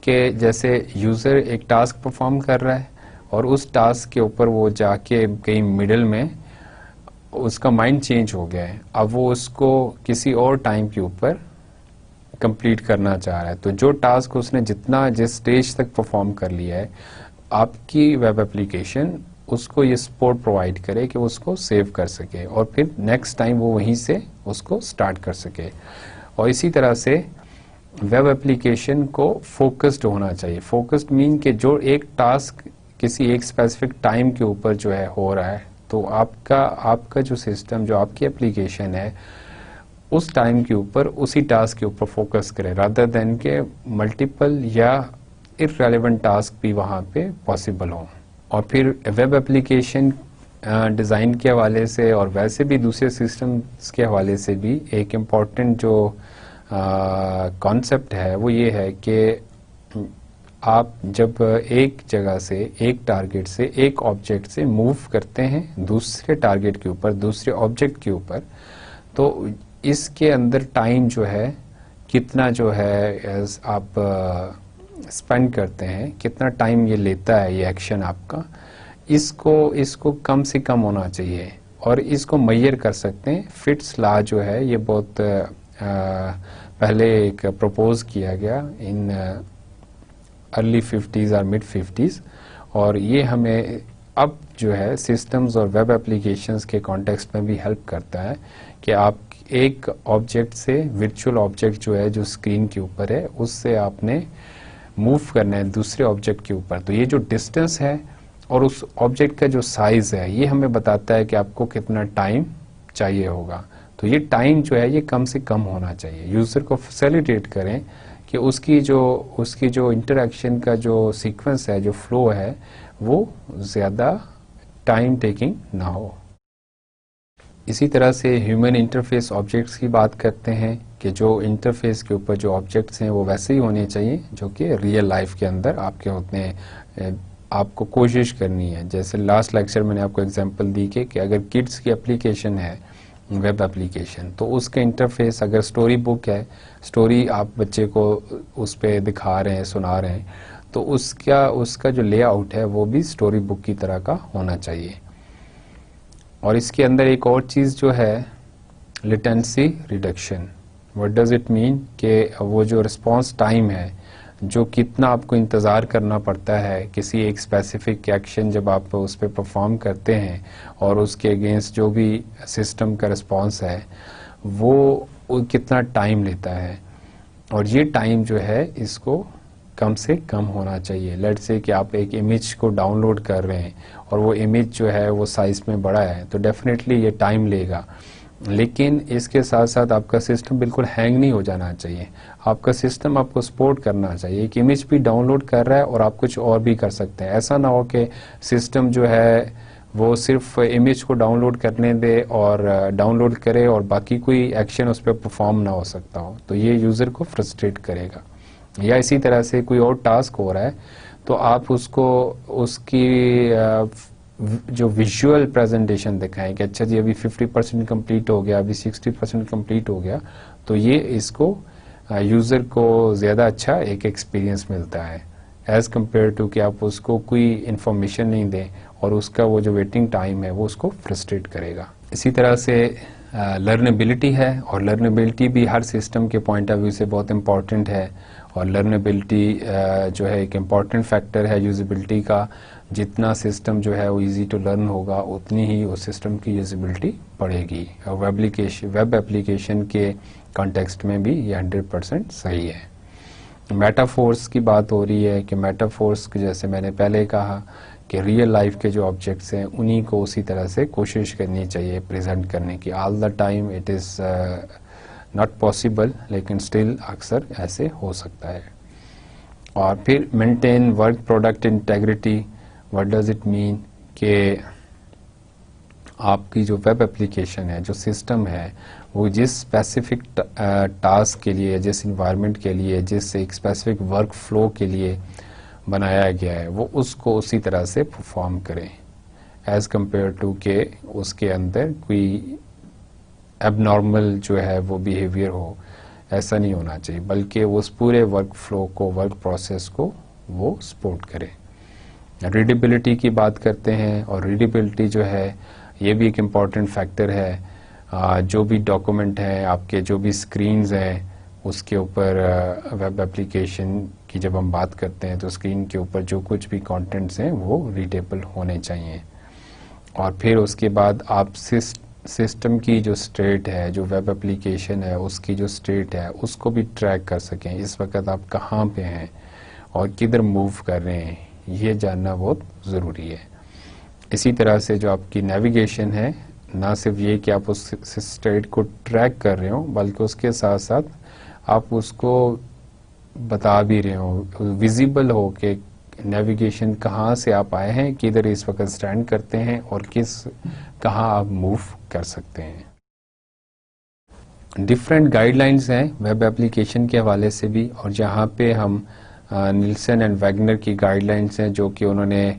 कि जैसे यूज़र एक टास्क परफॉर्म कर रहा है और उस टास्क के ऊपर वो जाके कहीं मिडल में उसका माइंड चेंज हो गया है, अब वो उसको किसी और टाइम के ऊपर कंप्लीट करना चाह रहा है, तो जो टास्क उसने जिस स्टेज तक परफॉर्म कर लिया है, आपकी वेब एप्लीकेशन उसको ये सपोर्ट प्रोवाइड करे कि उसको सेव कर सके और फिर नेक्स्ट टाइम वो वहीं से उसको स्टार्ट कर सके। और इसी तरह से वेब एप्लीकेशन को फोकस्ड होना चाहिए। फोकस्ड मीन कि जो एक टास्क किसी एक स्पेसिफिक टाइम के ऊपर जो है हो रहा है, तो आपका जो सिस्टम, जो आपकी एप्लीकेशन है, उस टाइम के ऊपर उसी टास्क के ऊपर फोकस करे, रादर देन के मल्टीपल या इररेलेवेंट टास्क भी वहाँ पे पॉसिबल हो। और फिर वेब एप्लीकेशन डिज़ाइन के हवाले से और वैसे भी दूसरे सिस्टम्स के हवाले से भी एक इम्पॉर्टेंट जो कॉन्सेप्ट है वो ये है कि आप जब एक जगह से, एक टारगेट से, एक ऑब्जेक्ट से मूव करते हैं दूसरे टारगेट के ऊपर, दूसरे ऑब्जेक्ट के ऊपर, तो इसके अंदर टाइम जो है, कितना जो है आप स्पेंड करते हैं, कितना टाइम ये लेता है ये एक्शन आपका, इसको कम से कम होना चाहिए। और इसको मेजर कर सकते हैं। फिट्स लॉ जो है ये बहुत पहले एक प्रपोज किया गया इन अर्ली 50s और मिड 50s, और ये हमें अब जो है सिस्टम्स और वेब एप्लीकेशंस के कॉन्टेक्स्ट में भी हेल्प करता है कि आप एक ऑब्जेक्ट से, वर्चुअल ऑब्जेक्ट जो है जो स्क्रीन के ऊपर है, उससे आपने मूव करना है दूसरे ऑब्जेक्ट के ऊपर, तो ये जो डिस्टेंस है और उस ऑब्जेक्ट का जो साइज है ये हमें बताता है कि आपको कितना टाइम चाहिए होगा। तो ये टाइम जो है ये कम से कम होना चाहिए। यूज़र को फैसिलिटेट करें कि उसकी जो इंटरेक्शन का जो सीक्वेंस है, जो फ्लो है, वो ज़्यादा टाइम टेकिंग ना हो। इसी तरह से ह्यूमन इंटरफेस ऑब्जेक्ट्स की बात करते हैं कि जो इंटरफेस के ऊपर जो ऑब्जेक्ट्स हैं वो वैसे ही होने चाहिए जो कि रियल लाइफ के अंदर आपके होते हैं। आपको कोशिश करनी है, जैसे लास्ट लेक्चर मैंने आपको एग्जांपल दी कि अगर किड्स की एप्लीकेशन है, वेब एप्लीकेशन, तो उसका इंटरफेस अगर स्टोरी बुक है, स्टोरी आप बच्चे को उस पर दिखा रहे हैं, सुना रहे हैं, तो उसका जो लेआउट है वो भी स्टोरी बुक की तरह का होना चाहिए। और इसके अंदर एक और चीज़ जो है latency reduction. What does it mean कि वो जो रिस्पॉन्स टाइम है, जो कितना आपको इंतज़ार करना पड़ता है किसी एक स्पेसिफिक एक्शन जब आप उस पर परफॉर्म करते हैं और उसके अगेंस्ट जो भी सिस्टम का रिस्पॉन्स है वो कितना टाइम लेता है, और ये टाइम जो है इसको कम से कम होना चाहिए। लेट्स से कि आप एक इमेज को डाउनलोड कर रहे हैं और वो इमेज जो है वो साइज़ में बड़ा है, तो डेफिनेटली ये टाइम लेगा, लेकिन इसके साथ साथ आपका सिस्टम बिल्कुल हैंग नहीं हो जाना चाहिए। आपका सिस्टम आपको सपोर्ट करना चाहिए। एक इमेज भी डाउनलोड कर रहा है और आप कुछ और भी कर सकते हैं। ऐसा ना हो कि सिस्टम जो है वो सिर्फ इमेज को डाउनलोड करने दे और डाउनलोड करे और बाकी कोई एक्शन उस पर परफॉर्म ना हो सकता हो, तो ये यूज़र को फ्रस्ट्रेट करेगा। या इसी तरह से कोई और टास्क हो रहा है तो आप उसको उसकी जो विजुअल प्रेजेंटेशन दिखाएं कि अच्छा जी अभी 50% कंप्लीट हो गया, अभी 60% कंप्लीट हो गया, तो ये इसको यूज़र को ज़्यादा अच्छा एक एक्सपीरियंस मिलता है एज़ कम्पेयर टू कि आप उसको कोई इन्फॉर्मेशन नहीं दें और उसका वो जो वेटिंग टाइम है वो उसको फ्रस्ट्रेट करेगा। इसी तरह से लर्नेबिलिटी है, और लर्नेबिलिटी भी हर सिस्टम के पॉइंट ऑफ व्यू से बहुत इम्पॉर्टेंट है। और लर्नेबिलिटी जो है एक इम्पॉर्टेंट फैक्टर है यूजिबिलिटी का। जितना सिस्टम जो है वो इजी टू लर्न होगा उतनी ही उस सिस्टम की यूजिबिलिटी बढ़ेगी। और वेब एप्लीकेशन के कॉन्टेक्स्ट में भी ये 100% सही है। मेटाफोर्स की बात हो रही है कि मेटाफोर्स जैसे मैंने पहले कहा कि रियल लाइफ के जो ऑब्जेक्ट्स हैं उन्हीं को उसी तरह से कोशिश करनी चाहिए प्रेजेंट करने की। All the time it is not possible, लेकिन स्टिल अक्सर ऐसे हो सकता है। और फिर maintain work product integrity. What does it mean कि आपकी जो वेब एप्लीकेशन है, जो सिस्टम है, वो जिस स्पेसिफिक टास्क के लिए, जिस इन्वायरमेंट के लिए, जिस एक स्पेसिफिक वर्क फ्लो के लिए बनाया गया है वो उसको उसी तरह से परफॉर्म करें एज़ कम्पेयर टू के उसके अंदर कोई एबनॉर्मल जो है वो बिहेवियर हो। ऐसा नहीं होना चाहिए, बल्कि उस पूरे वर्क फ्लो को, वर्क प्रोसेस को वो सपोर्ट करे। रीडेबिलिटी की बात करते हैं, और रीडेबिलिटी जो है ये भी एक इम्पॉर्टेंट फैक्टर है। जो भी डॉक्यूमेंट हैं, आपके जो भी स्क्रीन्स हैं उसके ऊपर, वेब एप्लीकेशन की जब हम बात करते हैं तो स्क्रीन के ऊपर जो कुछ भी कंटेंट्स हैं वो रीडेबल होने चाहिए। और फिर उसके बाद आप सिस्टम की जो स्टेट है, जो वेब एप्लीकेशन है उसकी जो स्टेट है उसको भी ट्रैक कर सकें। इस वक्त आप कहाँ पे हैं और किधर मूव कर रहे हैं, ये जानना बहुत ज़रूरी है। इसी तरह से जो आपकी नेविगेशन है, ना सिर्फ ये कि आप उस स्टेट को ट्रैक कर रहे हो, बल्कि उसके साथ साथ आप उसको बता भी रहे हो, विजिबल हो कि नेविगेशन कहाँ से आप आए हैं, किधर इस वक्त स्टैंड करते हैं और कहाँ आप मूव कर सकते हैं। डिफरेंट गाइडलाइंस हैं वेब एप्लीकेशन के हवाले से भी, और जहाँ पे हम निल्सन एंड वैगनर की गाइडलाइंस हैं जो कि उन्होंने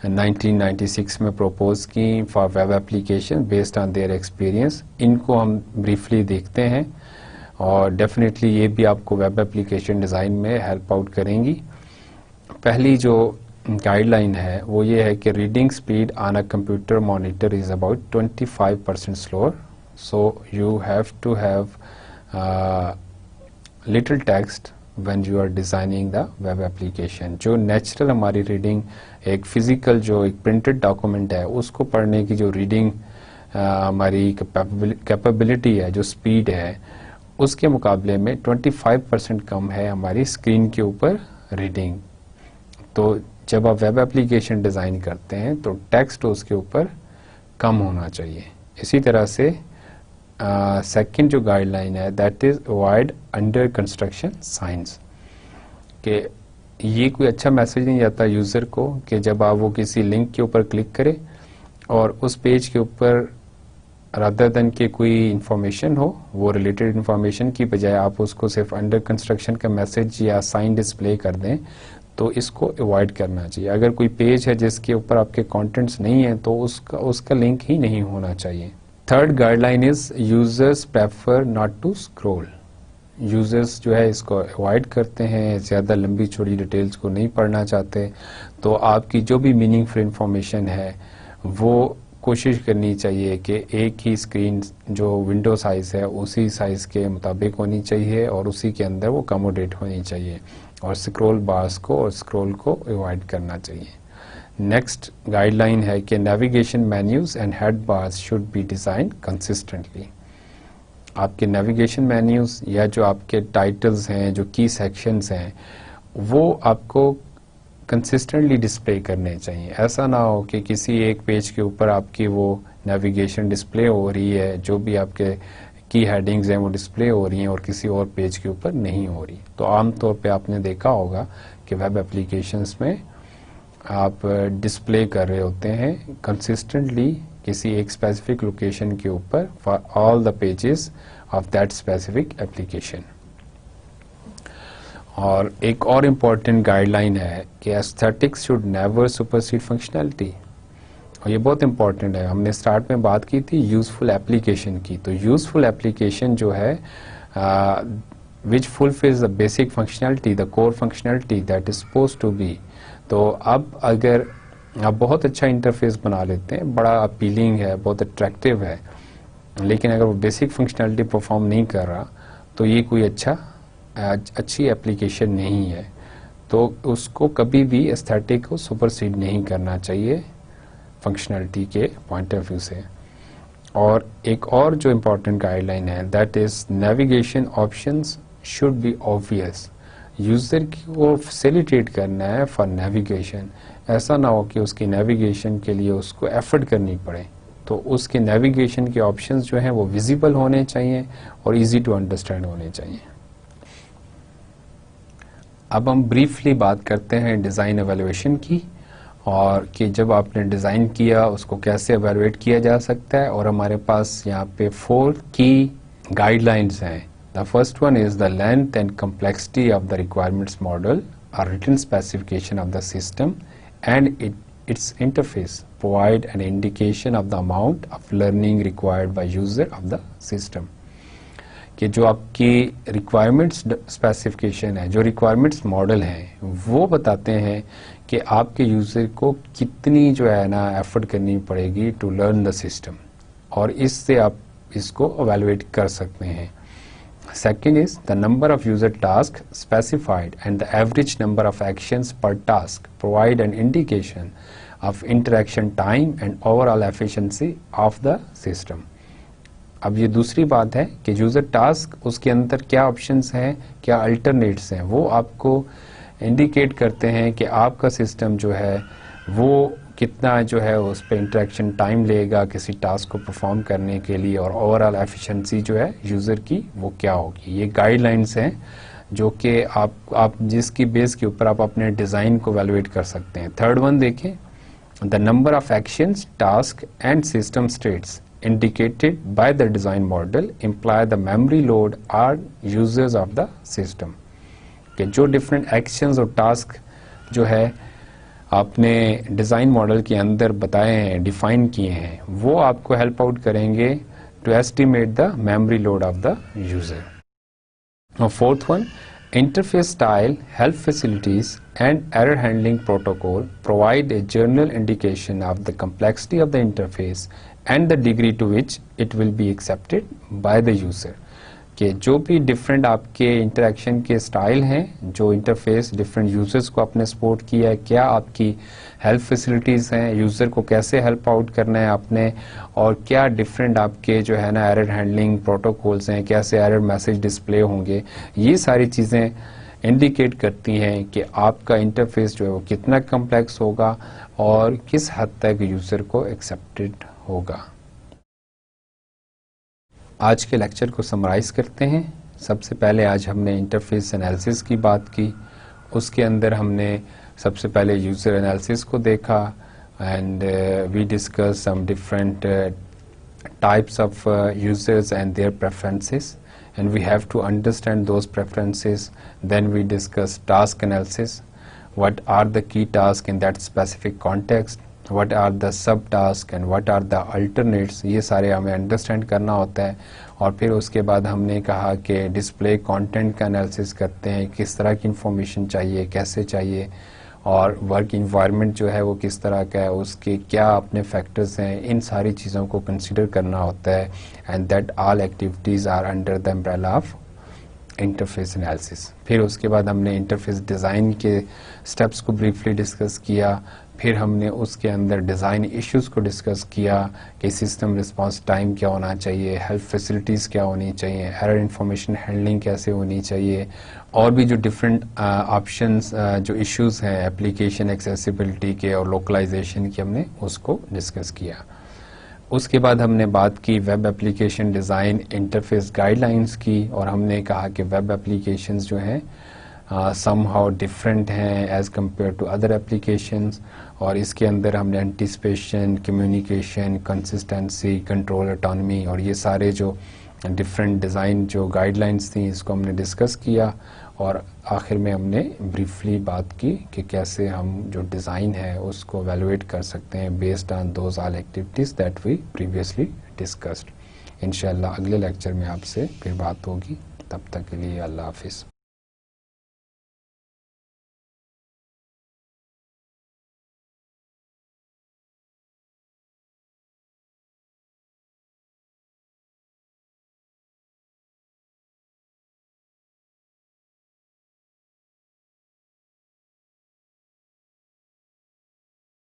1996 में प्रपोज की for web application based on their experience, इनको हम ब्रीफली देखते हैं और डेफिनेटली ये भी आपको वेब एप्लीकेशन डिज़ाइन में हेल्प आउट करेंगी। पहली जो गाइडलाइन है वो ये है कि reading speed on a computer monitor is about 25% slower, so you have to have little text when you are designing the web application. जो नेचुरल हमारी रीडिंग, एक फिज़िकल जो एक प्रिंटेड डॉक्यूमेंट है उसको पढ़ने की जो रीडिंग हमारी कैपेबिलिटी है, जो स्पीड है, उसके मुकाबले में 25% कम है हमारी स्क्रीन के ऊपर रीडिंग। तो जब आप वेब एप्लीकेशन डिज़ाइन करते हैं तो टेक्स्ट उसके ऊपर कम होना चाहिए। इसी तरह से सेकंड जो गाइडलाइन है that is avoid under construction science, कि ये कोई अच्छा मैसेज नहीं जाता यूज़र को कि जब आप वो किसी लिंक के ऊपर क्लिक करें और उस पेज के ऊपर रादर देन कि कोई इन्फॉर्मेशन हो, वो रिलेटेड इन्फॉर्मेशन की बजाय आप उसको सिर्फ अंडर कंस्ट्रक्शन का मैसेज या साइन डिस्प्ले कर दें, तो इसको अवॉइड करना चाहिए। अगर कोई पेज है जिसके ऊपर आपके कंटेंट्स नहीं है तो उसका लिंक ही नहीं होना चाहिए। Third guideline is users prefer not to scroll. Users जो है इसको अवॉइड करते हैं, ज़्यादा लंबी चौड़ी डिटेल्स को नहीं पढ़ना चाहते। तो आपकी जो भी मीनिंगफुल इंफॉर्मेशन है वो कोशिश करनी चाहिए कि एक ही स्क्रीन जो विंडो साइज़ है उसी साइज़ के मुताबिक होनी चाहिए और उसी के अंदर वो अकोमोडेट होनी चाहिए, और स्क्रॉल बार्स को और स्क्रॉल को अवॉइड करना चाहिए। नेक्स्ट गाइडलाइन है कि navigation menus and head bars should be design consistently. आपके नेविगेशन मेन्यूज या जो आपके टाइटल्स हैं, जो की सेक्शंस हैं, वो आपको कंसिस्टेंटली डिस्प्ले करने चाहिए। ऐसा ना हो कि किसी एक पेज के ऊपर आपकी वो नेविगेशन डिस्प्ले हो रही है, जो भी आपके की हेडिंग्स हैं वो डिस्प्ले हो रही हैं और किसी और पेज के ऊपर नहीं हो रही। तो आमतौर पे आपने देखा होगा कि वेब एप्लीकेशंस में आप डिस्प्ले कर रहे होते हैं कंसिस्टेंटली किसी एक स्पेसिफिक लोकेशन के ऊपर for all the pages of that specific application. और एक और इम्पॉर्टेंट गाइडलाइन है कि aesthetics should never supersede functionality, और ये बहुत इम्पॉर्टेंट है। हमने स्टार्ट में बात की थी यूज़फुल एप्लीकेशन की। तो यूज़फुल एप्लीकेशन जो है which fulfils the basic functionality, the core functionality that is suppose to be. तो अब अगर आप बहुत अच्छा इंटरफेस बना लेते हैं, बड़ा अपीलिंग है, बहुत अट्रैक्टिव है, लेकिन अगर वो बेसिक फंक्शनैलिटी परफॉर्म नहीं कर रहा तो ये कोई अच्छी एप्लीकेशन नहीं है। तो उसको कभी भी एस्थेटिक को सुपरसीड नहीं करना चाहिए फंक्शनैलिटी के पॉइंट ऑफ व्यू से। और एक और जो इम्पोर्टेंट गाइडलाइन है that is navigation options should be obvious. User को फैसिलिटेट करना है फॉर नेविगेशन। ऐसा ना हो कि उसकी नेविगेशन के लिए उसको एफर्ट करनी पड़े। तो उसके नेविगेशन के ऑप्शंस जो हैं वो विजिबल होने चाहिए और इजी टू अंडरस्टैंड होने चाहिए। अब हम ब्रीफली बात करते हैं डिज़ाइन एवेल्युएशन की, और कि जब आपने डिज़ाइन किया उसको कैसे एवेल्युएट किया जा सकता है। और हमारे पास यहाँ पे 4 की गाइडलाइंस हैं। The first one is the length and complexity of the requirements model, a written specification of the system and its interface provide an indication of the amount of learning required by user of the system। कि जो आपकी requirements specification है, जो requirements model हैं, वो बताते हैं कि आपके यूज़र को कितनी जो है ना एफर्ट करनी पड़ेगी टू लर्न द सिस्टम, और इससे आप इसको एवेलुएट कर सकते हैं। Second is the number of user task specified and the average number of actions per task provide an indication of interaction time and overall efficiency of the system. अब ये दूसरी बात है कि यूज़र टास्क, उसके अंदर क्या ऑप्शंस हैं, क्या अल्टरनेट्स हैं, वो आपको इंडिकेट करते हैं कि आपका सिस्टम जो है वो कितना जो है उस पर इंटरेक्शन टाइम लेगा किसी टास्क को परफॉर्म करने के लिए, और ओवरऑल एफिशिएंसी जो है यूज़र की वो क्या होगी। ये गाइडलाइंस हैं जो कि आप जिसकी बेस के ऊपर आप अपने डिज़ाइन को एवेलुएट कर सकते हैं। थर्ड वन देखें, the number of actions, task and system states indicated by the design model imply the memory load are users of the system। कि जो डिफरेंट एक्शंस और टास्क जो है आपने डिज़ाइन मॉडल के अंदर बताए हैं, डिफाइन किए हैं, वो आपको हेल्प आउट करेंगे to estimate the memory load of the user. Fourth one, interface style, help facilities and error handling protocol provide a general indication of the complexity of the interface and the degree to which it will be accepted by the user। कि जो भी different आपके interaction के style हैं, जो interface different users को आपने support किया है, क्या आपकी हेल्प फैसिलिटीज़ हैं, यूज़र को कैसे हेल्प आउट करना है आपने, और क्या डिफरेंट आपके जो है ना एरर हैंडलिंग प्रोटोकॉल्स हैं, कैसे एरर मैसेज डिस्प्ले होंगे, ये सारी चीज़ें इंडिकेट करती हैं कि आपका इंटरफेस जो है वो कितना कम्प्लेक्स होगा और किस हद तक यूज़र को एक्सेप्टेड होगा। आज के लेक्चर को समराइज़ करते हैं। सबसे पहले आज हमने इंटरफेस एनालिसिस की बात की, उसके अंदर हमने सबसे पहले यूज़र एनालिसिस को देखा and we discuss some different types of users and their preferences and we have to understand those preferences. Then we discuss task analysis, what are the key tasks in that specific context, what are the sub tasks and what are the alternates, ये सारे हमें understand करना होता है। और फिर उसके बाद हमने कहा कि डिस्प्ले कंटेंट का एनालिसिस करते हैं, किस तरह की इंफॉर्मेशन चाहिए, कैसे चाहिए, और वर्क इन्वायरमेंट जो है वो किस तरह का है, उसके क्या अपने फैक्टर्स हैं, इन सारी चीज़ों को कंसिडर करना होता है। And that all activities are under the umbrella of interface analysis. फिर उसके बाद हमने इंटरफेस डिज़ाइन के स्टेप्स को ब्रीफली डिस्कस किया। फिर हमने उसके अंदर डिज़ाइन इश्यूज़ को डिस्कस किया कि सिस्टम रिस्पांस टाइम क्या होना चाहिए, हेल्प फैसिलिटीज़ क्या होनी चाहिए, एरर इंफॉर्मेशन हैंडलिंग कैसे होनी चाहिए, और भी जो डिफरेंट ऑप्शंस जो इश्यूज़ हैं एप्लीकेशन एक्सेसिबिलिटी के और लोकलाइजेशन की, हमने उसको डिस्कस किया। उसके बाद हमने बात की web application design interface guidelines की, और हमने कहा कि वेब एप्लीकेशंस जो हैं somehow डिफरेंट हैं as compare to other applications, और इसके अंदर हमने anticipation, communication, consistency, control, autonomy और ये सारे जो डिफरेंट डिज़ाइन जो गाइडलाइंस थी इसको हमने डिस्कस किया। और आखिर में हमने ब्रीफली बात की कि कैसे हम जो डिज़ाइन है उसको एवेलुएट कर सकते हैं based on those all activities that we previously discussed. इंशाल्लाह अगले लेक्चर में आपसे फिर बात होगी, तब तक के लिए अल्लाह हाफिज़।